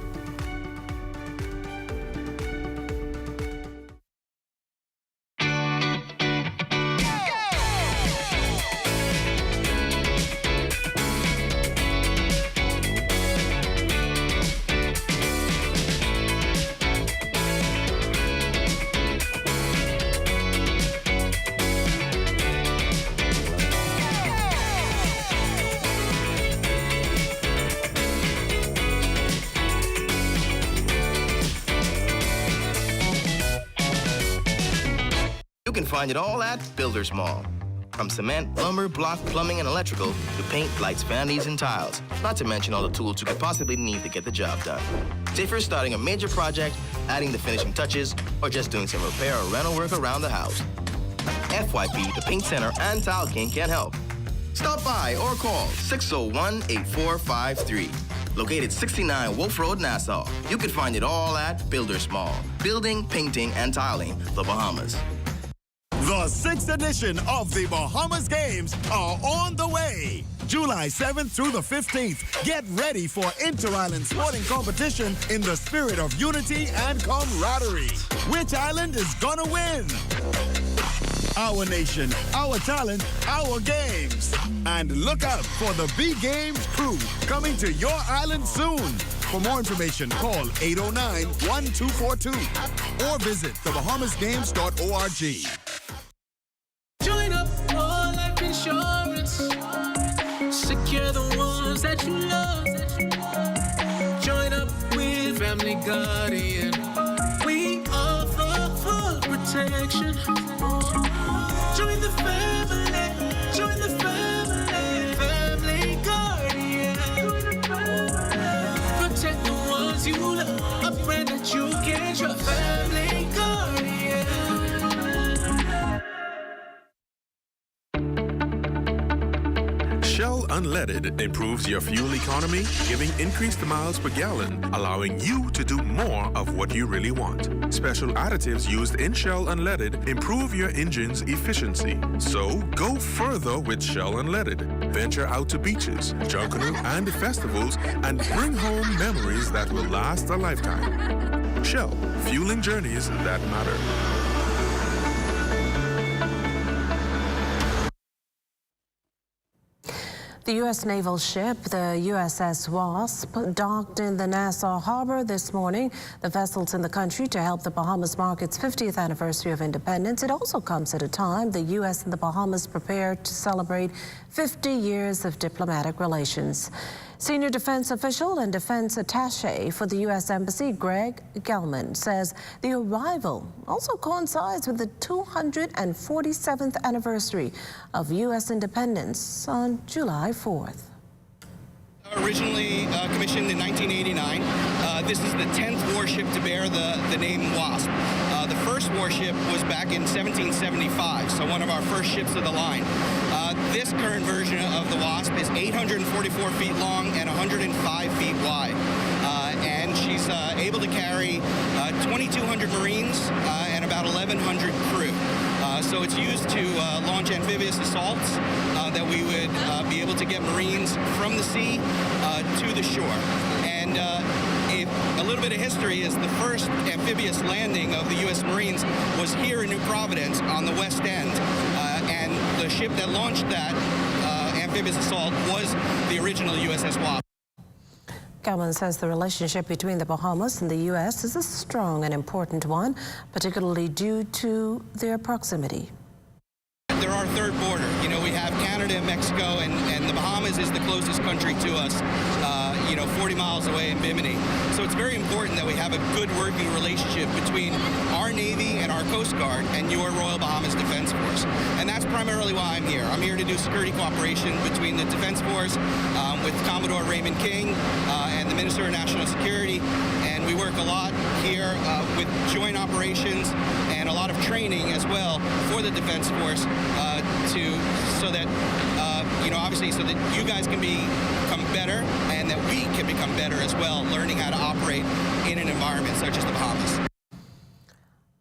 You can find it all at Builders Mall. From cement, lumber, block, plumbing, and electrical, to paint, lights, vanities, and tiles. Not to mention all the tools you could possibly need to get the job done. Say if you're starting a major project, adding the finishing touches, or just doing some repair or rental work around the house. FYP, the Paint Center, and Tile King can help. Stop by or call 601-8453. Located 69 Wolf Road, Nassau. You can find it all at Builders Mall. Building, painting, and tiling, the Bahamas. The 6th edition of the Bahamas Games are on the way. July 7th through the 15th. Get ready for inter-island sporting competition in the spirit of unity and camaraderie. Which island is gonna win? Our nation, our talent, our games. And look out for the B Games crew coming to your island soon. For more information, call 809-1242 or visit thebahamasgames.org. Join up for life insurance. Secure the ones that you love. Join up with Family Guardian. We offer full protection. Join the family. Join the family. Family Guardian. Protect the ones you love. A brand that you can trust. Family Guardian. Shell Unleaded improves your fuel economy, giving increased miles per gallon, allowing you to do more of what you really want. Special additives used in Shell Unleaded improve your engine's efficiency. So go further with Shell Unleaded. Venture out to beaches, Junkanoo, and festivals and bring home memories that will last a lifetime. Shell, fueling journeys that matter. The U.S. naval ship, the USS Wasp, docked in the Nassau Harbor this morning. The vessel's in the country to help the Bahamas mark its 50th anniversary of independence. It also comes at a time the U.S. and the Bahamas prepare to celebrate 50 years of diplomatic relations. Senior defense official and defense attaché for the U.S. Embassy, Greg Gelman, says the arrival also coincides with the 247th anniversary of U.S. independence on July 4th. Originally commissioned in 1989, this is the 10th warship to bear the name Wasp. The first warship was back in 1775, so one of our first ships of the line. This current version of the Wasp is 844 feet long and 105 feet wide. And she's able to carry 2,200 Marines and about 1,100 crew. So it's used to launch amphibious assaults that we would be able to get Marines from the sea to the shore. And a little bit of history is the first amphibious landing of the U.S. Marines was here in New Providence on the West End. And the ship that launched that amphibious assault was the original USS Wasp. Gelman says the relationship between the Bahamas and the U.S. is a strong and important one, particularly due to their proximity. They're our third border. You know, we have Canada and Mexico, and the Bahamas is the closest country to us, 40 miles away in Bimini. So it's very important that we have a good working relationship between our Navy and our Coast Guard and your Royal Bahamas Defense Force. And that's primarily why I'm here. I'm here to do security cooperation between the Defense Force with Commodore Raymond King and the Minister of National Security. And we work a lot here with joint operations and a lot of training as well for the Defense Force so that you guys can become better and that we can become better as well, learning how to operate in an environment such as the Bahamas.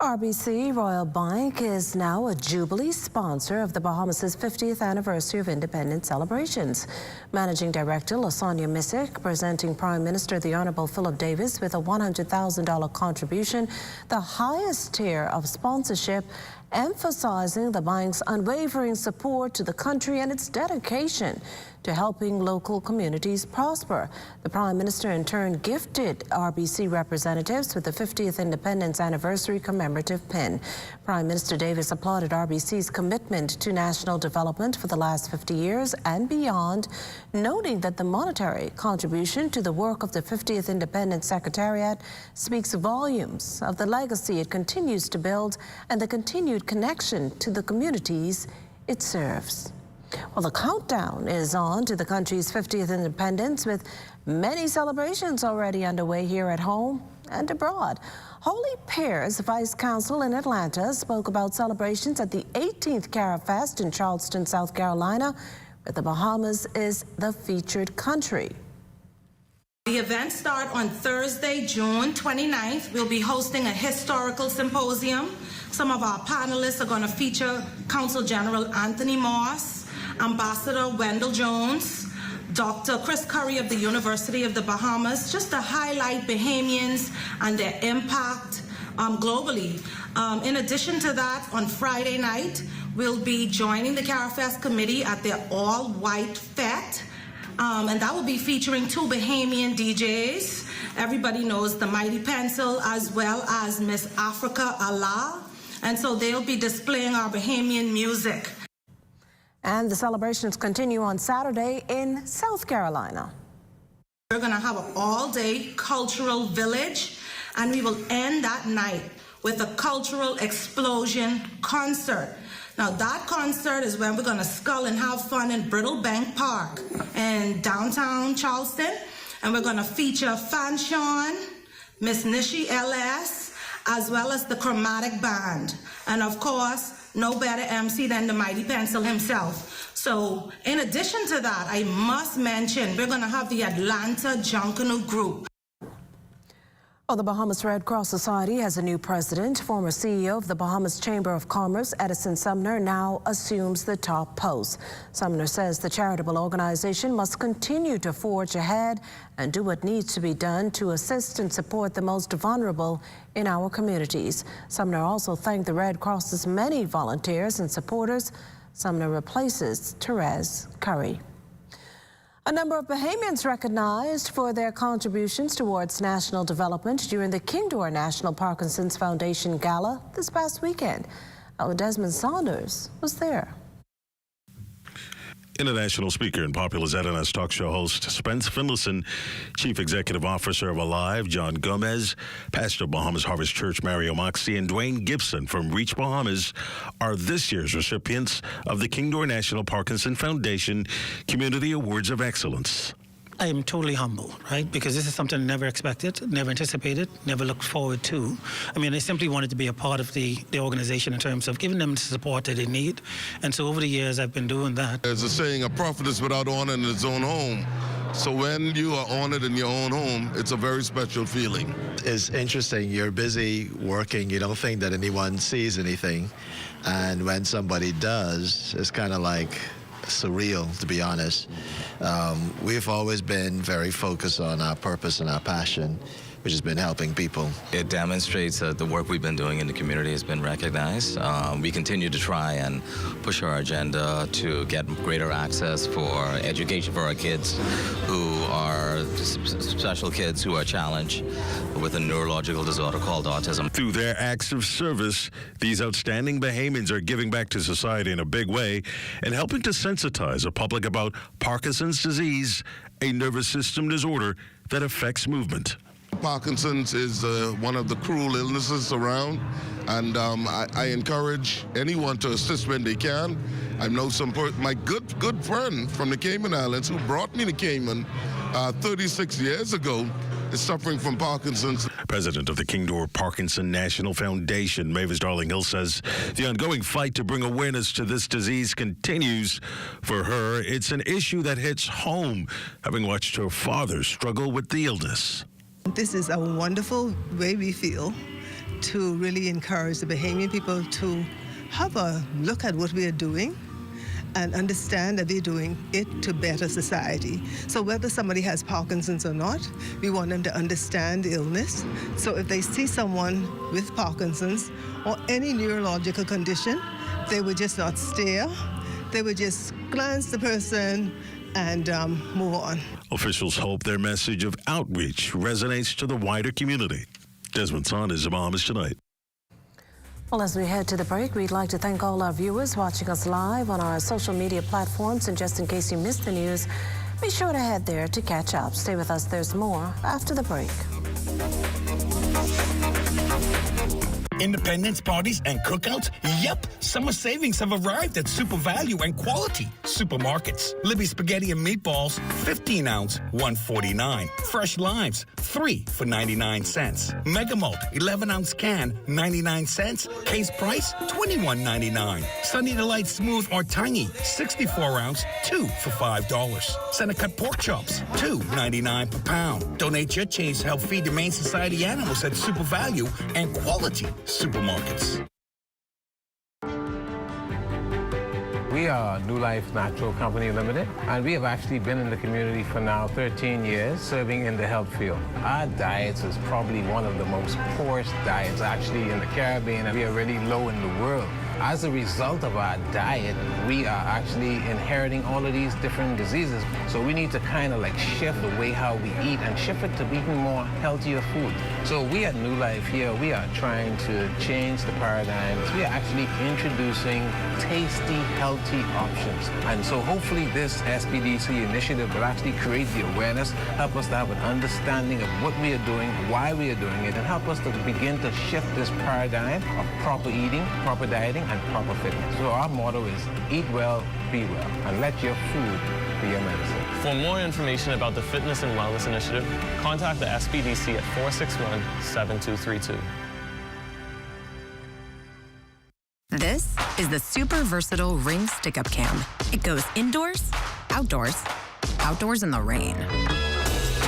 RBC Royal Bank is now a Jubilee sponsor of the Bahamas' 50th anniversary of independence celebrations. Managing Director Lasanya Missick presenting Prime Minister the Honourable Philip Davis with a $100,000 contribution, the highest tier of sponsorship, emphasizing the bank's unwavering support to the country and its dedication to helping local communities prosper. The Prime Minister in turn gifted RBC representatives with the 50th Independence Anniversary commemorative pin. Prime Minister Davis applauded RBC's commitment to national development for the last 50 years and beyond, noting that the monetary contribution to the work of the 50th Independence Secretariat speaks volumes of the legacy it continues to build and the continued connection to the communities it serves. Well, the countdown is on to the country's 50th independence, with many celebrations already underway here at home and abroad. Holy Pears Vice Consul in Atlanta spoke about celebrations at the 18th CARAFest in Charleston, South Carolina, where the Bahamas is the featured country. The events start on Thursday, June 29th. We'll be hosting a historical symposium. Some of our panelists are going to feature Consul General Anthony Moss, Ambassador Wendell Jones, Dr. Chris Curry of the University of the Bahamas, just to highlight Bahamians and their impact globally. In addition to that, on Friday night, we'll be joining the CARAFest committee at their all-white fete, and that will be featuring two Bahamian DJs. Everybody knows the Mighty Pencil as well as Miss Africa Allah, and so they'll be displaying our Bahamian music. And the celebrations continue on Saturday in South Carolina. We're going to have an all-day cultural village, and we will end that night with a cultural explosion concert. Now, that concert is when we're going to skull and have fun in Brittle Bank Park in downtown Charleston, and we're going to feature Fanshawn, Miss Nishi LS, as well as the Chromatic Band. And of course, no better MC than the Mighty Pencil himself. So in addition to that, I must mention we're going to have the Atlanta Junkanoo Group. Well, the Bahamas Red Cross Society has a new president. Former CEO of the Bahamas Chamber of Commerce, Edison Sumner, now assumes the top post. Sumner says the charitable organization must continue to forge ahead and do what needs to be done to assist and support the most vulnerable in our communities. Sumner also thanked the Red Cross's many volunteers and supporters. Sumner replaces Therese Curry. A number of Bahamians recognized for their contributions towards national development during the Kingdore National Parkinson's Foundation Gala this past weekend. Our Desmond Saunders was there. International speaker and popular ZNS talk show host Spence Finlayson, Chief Executive Officer of Alive, John Gomez, Pastor of Bahamas Harvest Church, Mario Moxie, and Dwayne Gibson from Reach Bahamas are this year's recipients of the Kingdore National Parkinson Foundation Community Awards of Excellence. I am totally humble, right? Because this is something I never expected, never anticipated, never looked forward to. I mean, I simply wanted to be a part of the organization in terms of giving them the support that they need. And so over the years, I've been doing that. There's a saying, a prophet is without honor in his own home. So when you are honored in your own home, it's a very special feeling. It's interesting. You're busy working. You don't think that anyone sees anything. And when somebody does, it's kind of like surreal, to be honest. We've always been very focused on our purpose and our passion, which has been helping people. It demonstrates that the work we've been doing in the community has been recognized. We continue to try and push our agenda to get greater access for education for our kids who are special kids who are challenged with a neurological disorder called autism. Through their acts of service, these outstanding Bahamians are giving back to society in a big way and helping to sensitize the public about Parkinson's disease, a nervous system disorder that affects movement. Parkinson's is one of the cruel illnesses around, and I encourage anyone to assist when they can. I know my good friend from the Cayman Islands who brought me to Cayman 36 years ago is suffering from Parkinson's. President of the Kingdore Parkinson National Foundation, Mavis Darling-Hill, says the ongoing fight to bring awareness to this disease continues. For her, it's an issue that hits home, having watched her father struggle with the illness. This is a wonderful way we feel to really encourage the Bahamian people to have a look at what we are doing and understand that we're doing it to better society. So whether somebody has Parkinson's or not, we want them to understand the illness. So if they see someone with Parkinson's or any neurological condition, they would just not stare. They would just glance the person and move on. Officials hope their message of outreach resonates to the wider community. Desmond Saunders, Bahamas Tonight. Well, as we head to the break, we'd like to thank all our viewers watching us live on our social media platforms. And just in case you missed the news, be sure to head there to catch up. Stay with us. There's more after the break. Independence parties and cookouts? Yep, summer savings have arrived at Super Value and Quality Supermarkets. Libby spaghetti and meatballs, 15 ounce, $1.49. Fresh limes, 3 for 99 cents. Mega Malt, 11 ounce can, 99 cents. Case price, $21.99. Sunny Delight Smooth or Tangy, 64 ounce, 2 for $5. Center cut pork chops, $2.99 per pound. Donate your change to help feed the Maine Society animals at Super Value and Quality Supermarkets. We are New Life Natural Company Limited, and we have actually been in the community for now 13 years, serving in the health field. Our diets is probably one of the most poorest diets actually in the Caribbean, and we are really low in the world. As a result of our diet, we are actually inheriting all of these different diseases. So we need to kind of like shift the way how we eat and shift it to eating more healthier food. So we at New Life here, we are trying to change the paradigms. We are actually introducing tasty, healthy options. And so hopefully this SPDC initiative will actually create the awareness, help us to have an understanding of what we are doing, why we are doing it, and help us to begin to shift this paradigm of proper eating, proper dieting, and proper fitness. So our motto is eat well, be well, and let your food be your medicine. For more information about the Fitness and Wellness Initiative, contact the SPDC at 461-7232. This is the super versatile Ring Stick-Up Cam. It goes indoors, outdoors, outdoors in the rain.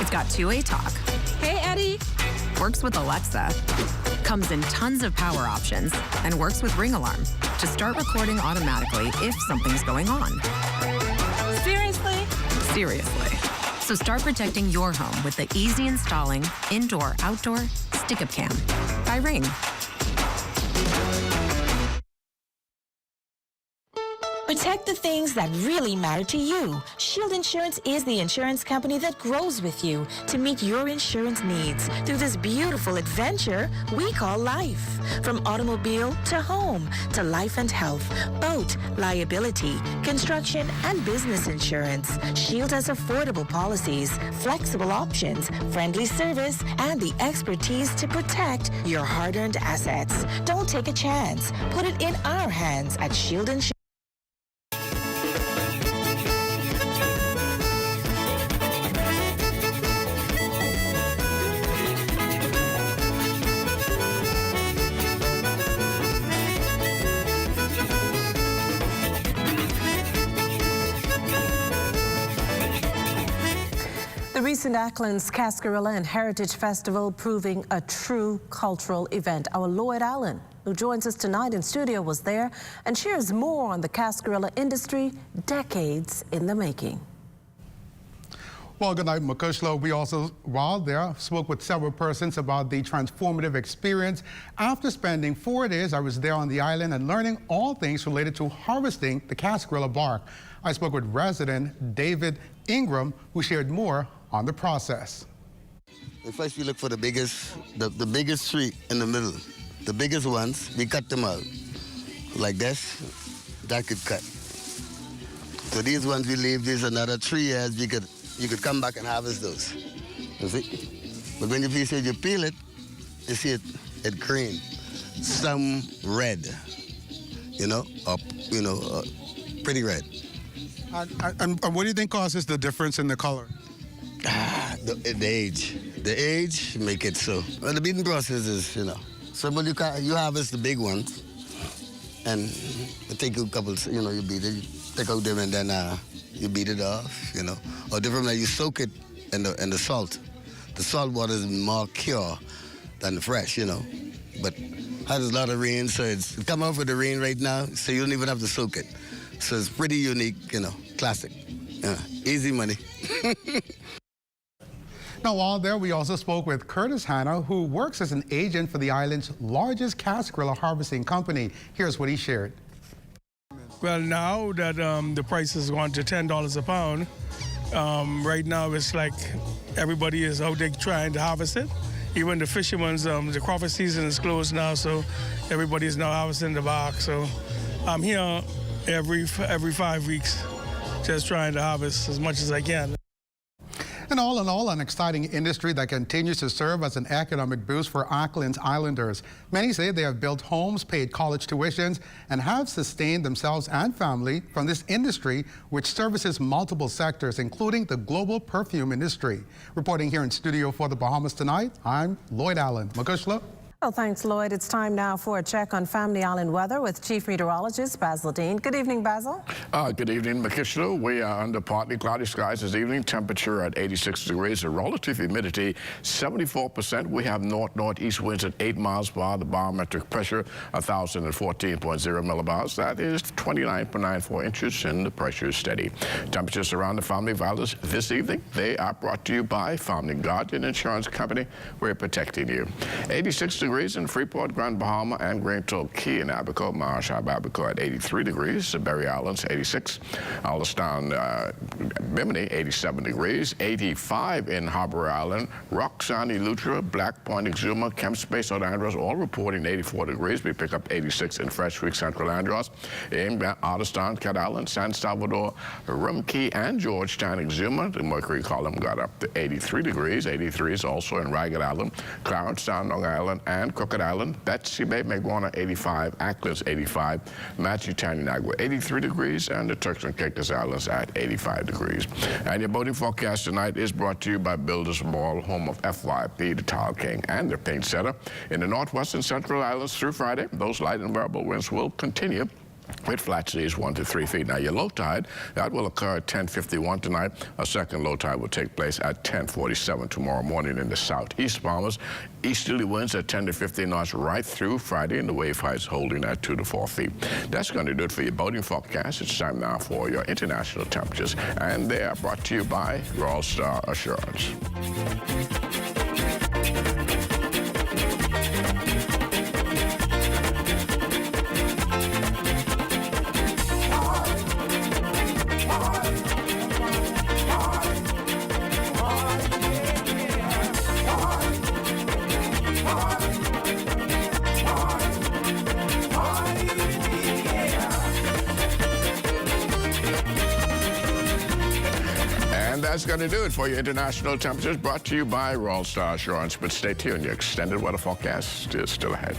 It's got two-way talk. Hey, Eddie. Works with Alexa. Comes in tons of power options and works with Ring Alarm to start recording automatically if something's going on. Seriously? Seriously. So start protecting your home with the easy installing indoor-outdoor Stick-Up Cam by Ring. Protect the things that really matter to you. Shield Insurance is the insurance company that grows with you to meet your insurance needs through this beautiful adventure we call life. From automobile to home to life and health, boat, liability, construction, and business insurance. Shield has affordable policies, flexible options, friendly service, and the expertise to protect your hard-earned assets. Don't take a chance. Put it in our hands at Shield Insurance. The recent Acklands Cascarilla and Heritage Festival proving a true cultural event. Our Lloyd Allen, who joins us tonight in studio, was there and shares more on the Cascarilla industry, decades in the making. Well, good night, Makushla. We also, while there, spoke with several persons about the transformative experience. After spending 4 days, I was there on the island and learning all things related to harvesting the Cascarilla bark. I spoke with resident David Ingram, who shared more on the process. First, we look for the biggest tree in the middle. The biggest ones, we cut them out. Like this, that could cut. So these ones we leave, there's another 3 years, you could come back and harvest those. You see? But when you peel it, you see it green, some red, pretty red. And what do you think causes the difference in the color? The age. The age make it so. Well, the beating process is, So, but you harvest the big ones, and it take you a couple, you beat it, you take out them, and then you beat it off, Or different, like you soak it in the salt. The salt water is more pure than the fresh, But has a lot of rain, so it's come off with the rain right now, so you don't even have to soak it. So it's pretty unique, classic. Easy money. Now, while there, we also spoke with Curtis Hanna, who works as an agent for the island's largest Cascarilla harvesting company. Here's what he shared. Well, now that the price has gone to $10 a pound, right now it's like everybody is out there trying to harvest it. Even the fishermen's, the crawfish season is closed now, so everybody is now harvesting the bark. So I'm here every 5 weeks just trying to harvest as much as I can. And all in all, an exciting industry that continues to serve as an economic boost for Acklands Islanders. Many say they have built homes, paid college tuitions, and have sustained themselves and family from this industry, which services multiple sectors, including the global perfume industry. Reporting here in studio for the Bahamas Tonight, I'm Lloyd Allen. Makushla. Well, thanks, Lloyd. It's time now for a check on Family Island weather with Chief Meteorologist Basil Dean. Good evening, Basil. Good evening, Makushla. We are under partly cloudy skies this evening. Temperature at 86 degrees. The relative humidity 74%. We have north-northeast winds at 8 miles per hour. The barometric pressure 1,014.0 millibars. That is 29.94 inches, and the pressure is steady. Temperatures around the Family Islands this evening. They are brought to you by Family Guardian Insurance Company. We're protecting you. 86 degrees in Freeport, Grand Bahama, and Grand Key in Abaco. Marshall, Abaco at 83 degrees. Berry Islands, 86. Allenstown, Bimini, 87 degrees. 85 in Harbor Island. Roxanne, Eleuthera, Black Point, Exuma, Kemp Space, St. Andros, all reporting 84 degrees. We pick up 86 in Fresh Creek, Central Andros. In Otterstown, Cat Island, San Salvador, Rumkey, and Georgetown, Exuma. The mercury column got up to 83 degrees. 83 is also in Ragged Island, Clarence Sound, Long Island, and Crooked Island. Betsy Bay, Maguana, 85. Acklands, 85. Matthew, Tananagua, 83 degrees. And the Turks and Caicos Islands at 85 degrees. And your boating forecast tonight is brought to you by Builders Mall, home of FYP, the Tile King, and their paint setter. In the Northwest and Central Islands through Friday, those light and variable winds will continue with flat seas 1 to 3 feet. Now, your low tide, that will occur at 10:51 tonight. A second low tide will take place at 10:47 tomorrow morning in the southeast Bahamas. Easterly winds at 10 to 15 knots right through Friday, and the wave heights holding at 2 to 4 feet. That's going to do it for your boating forecast. It's time now for your international temperatures, and they are brought to you by Royal Star Assurance. That's going to do it for your international temperatures, brought to you by Royal Star Assurance. But stay tuned, your extended weather forecast is still ahead.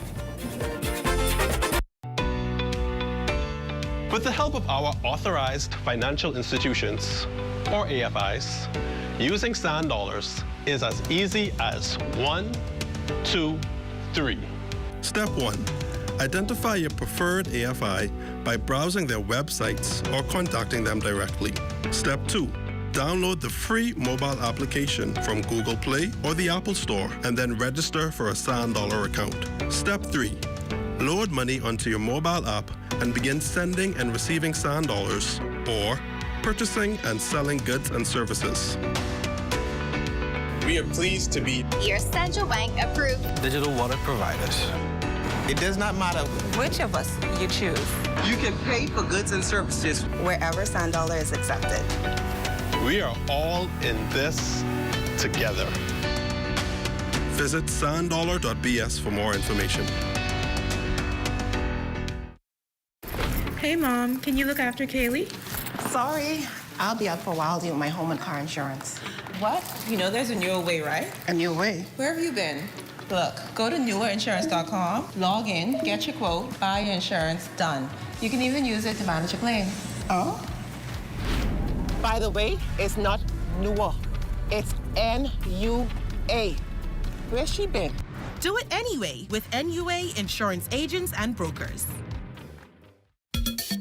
With the help of our authorized financial institutions, or AFIs, using sand dollars is as easy as 1, 2, 3. Step 1. Identify your preferred AFI by browsing their websites or contacting them directly. Step 2. Download the free mobile application from Google Play or the Apple Store and then register for a Sand Dollar account. Step 3. Load money onto your mobile app and begin sending and receiving sand dollars or purchasing and selling goods and services. We are pleased to be your Central Bank approved digital wallet providers. It does not matter which of us you choose. You can pay for goods and services wherever Sand Dollar is accepted. We are all in this together. Visit sanddollar.bs for more information. Hey, Mom, can you look after Kaylee? Sorry, I'll be out for a while doing my home and car insurance. What? You know there's a newer way, right? A new way? Where have you been? Look, go to newerinsurance.com, log in, get your quote, buy your insurance, done. You can even use it to manage your claim. Oh? By the way, it's not newer. It's NUA. Where's she been? Do it anyway with NUA Insurance Agents and Brokers.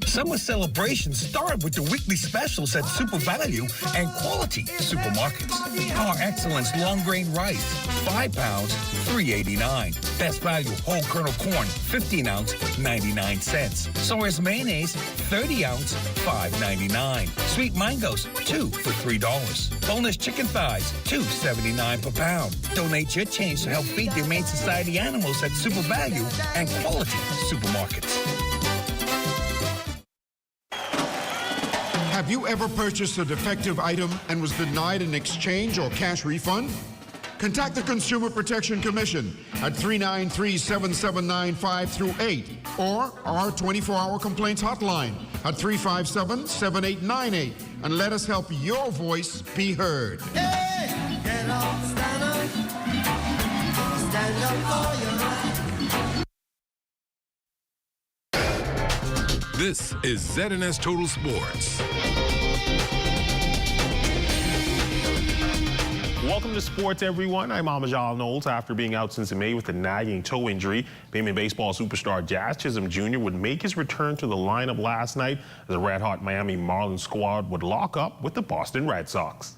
Summer celebrations start with the weekly specials at Super Value and Quality Supermarkets. Par Excellence long grain rice, 5 pounds, $3.89. Best Value whole kernel corn, 15 ounce, 99 cents. Sawyer's mayonnaise, 30 ounce, $5.99. Sweet mangoes, 2 for $3. Boneless chicken thighs, $2.79 per pound. Donate your change to help feed the Humane Society animals at Super Value and Quality Supermarkets. Have you ever purchased a defective item and was denied an exchange or cash refund? Contact the Consumer Protection Commission at 393-7795-8 or our 24-hour complaints hotline at 357-7898 and let us help your voice be heard. Hey, get up, stand up. Stand up for your right. This is ZNS Total Sports. Welcome to sports, everyone. I'm Amajal Knowles. After being out since May with a nagging toe injury, Bay Minette baseball superstar Jazz Chisholm Jr. would make his return to the lineup last night as the red-hot Miami Marlins squad would lock up with the Boston Red Sox.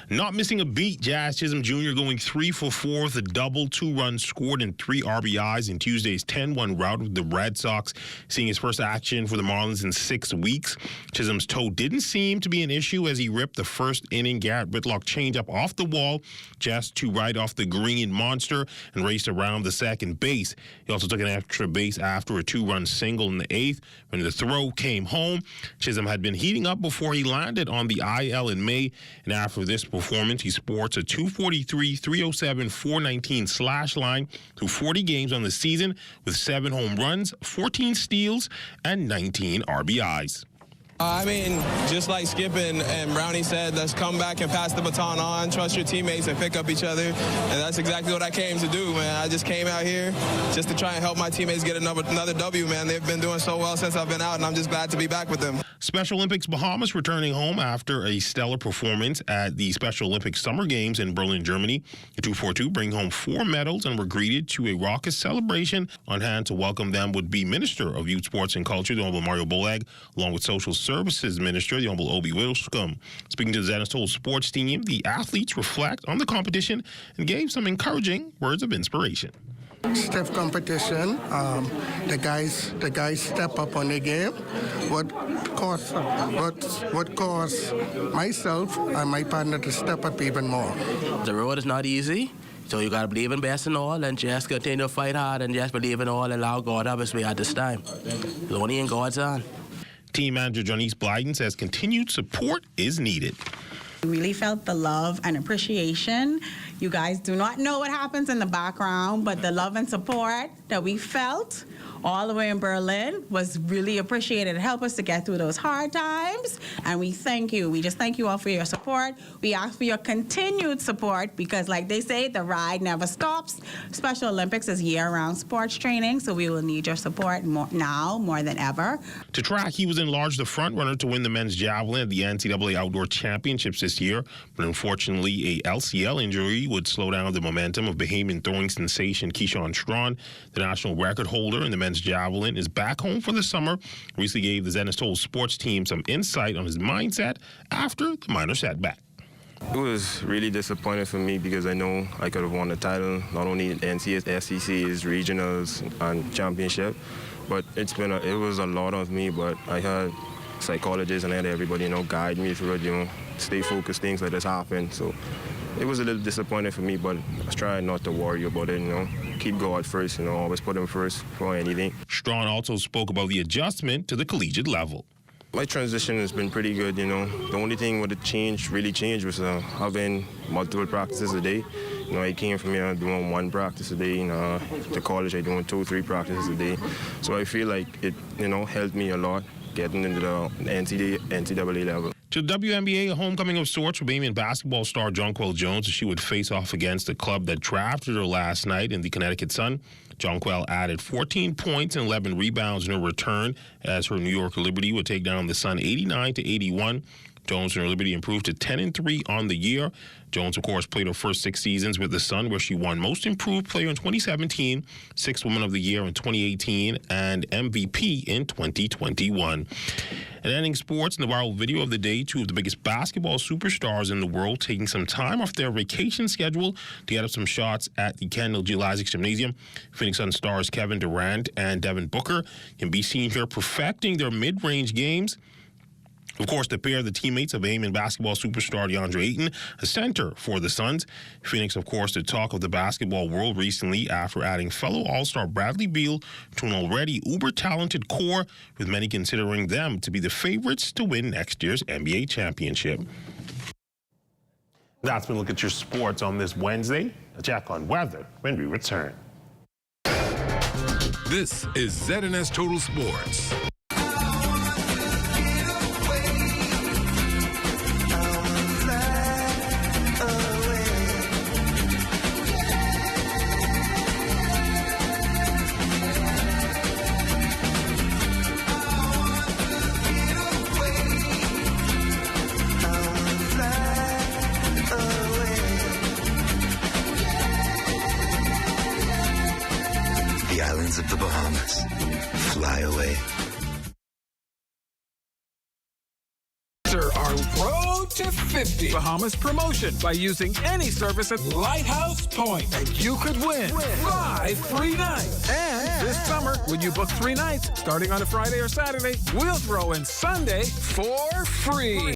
Not missing a beat, Jazz Chisholm Jr. going 3 for 4 with a double, 2 runs scored and 3 RBIs in Tuesday's 10-1 rout with the Red Sox, seeing his first action for the Marlins in 6 weeks. Chisholm's toe didn't seem to be an issue as he ripped the first inning Garrett Whitlock changeup off the wall just to right off the green monster and raced around the second base. He also took an extra base after a 2-run single in the 8th when the throw came home. Chisholm had been heating up before he landed on the IL in May, and after this performance, he sports a 243, 307, 419 slash line through 40 games on the season with 7 home runs, 14 steals, and 19 RBIs. I mean, just like Skip and Brownie said, let's come back and pass the baton on, trust your teammates and pick up each other. And that's exactly what I came to do, man. I just came out here just to try and help my teammates get another W, man. They've been doing so well since I've been out, and I'm just glad to be back with them. Special Olympics Bahamas returning home after a stellar performance at the Special Olympics Summer Games in Berlin, Germany. The 242 bring home 4 medals and were greeted to a raucous celebration. On hand to welcome them would be Minister of Youth, Sports and Culture, the Honorable Mario Bolag, along with Social Services Minister, the Honorable Obi Wilscombe. Speaking to the ZNS Total Sports team, the athletes reflect on the competition and gave some encouraging words of inspiration. Stiff competition. The guys step up on the game. What caused myself and my partner to step up even more. The road is not easy, so you gotta believe in best and all, and just continue to fight hard and just believe in all and allow God have his way at this time. It's only in God's hand. Team manager Janice Blyden says continued support is needed. We really felt the love and appreciation. You guys do not know what happens in the background, but the love and support that we felt all the way in Berlin was really appreciated. It helped us to get through those hard times, and we thank you. We just thank you all for your support. We ask for your continued support because, like they say, the ride never stops. Special Olympics is year-round sports training, so we will need your support now more than ever. To track, he was enlarged the front-runner to win the men's javelin at the NCAA Outdoor Championships this year, but unfortunately, a LCL injury would slow down the momentum of Bahamian throwing sensation Keyshawn Strawn. The national record holder in the men's javelin is back home for the summer. Recently gave the Zen is Told sports team some insight on his mindset after the minor setback. It was really disappointing for me because I know I could have won the title, not only in NCAAs, SECs, regionals, and championship. But it was a lot of me, but I had psychologists and I had everybody, guide me through it, stay focused, things like this happen. So it was a little disappointing for me, but I was trying not to worry about it, keep God first, always put him first for anything. Strawn also spoke about the adjustment to the collegiate level. My transition has been pretty good, The only thing what really changed was having multiple practices a day. I came from here doing one practice a day. To college, I doing 2-3 practices a day. So I feel like it, helped me a lot getting into the NCAA level. To the WNBA, a homecoming of sorts for Bahamian basketball star Jonquel Jones as she would face off against the club that drafted her last night in the Connecticut Sun. Jonquel added 14 points and 11 rebounds in her return as her New York Liberty would take down the Sun 89-81. Jones and her Liberty improved to 10-3 on the year. Jones, of course, played her first 6 seasons with the Sun, where she won Most Improved Player in 2017, Sixth Woman of the Year in 2018, and MVP in 2021. And ending sports, in the viral video of the day, 2 of the biggest basketball superstars in the world taking some time off their vacation schedule to get up some shots at the Kendall Gill Isaacs Gymnasium. Phoenix Sun stars Kevin Durant and Devin Booker can be seen here perfecting their mid-range games. Of course, the pair, the teammates of Bahamian basketball superstar DeAndre Ayton, a center for the Suns. Phoenix, of course, the talk of the basketball world recently after adding fellow All-Star Bradley Beal to an already uber-talented core, with many considering them to be the favorites to win next year's NBA championship. That's been a look at your sports on this Wednesday. A check on weather when we return. This is ZNS Total Sports. Of the Bahamas. Fly away. Our road to 50 Bahamas promotion by using any service at Lighthouse Point. And you could win 5 free nights. And this summer, when you book 3 nights, starting on a Friday or Saturday, we'll throw in Sunday for free.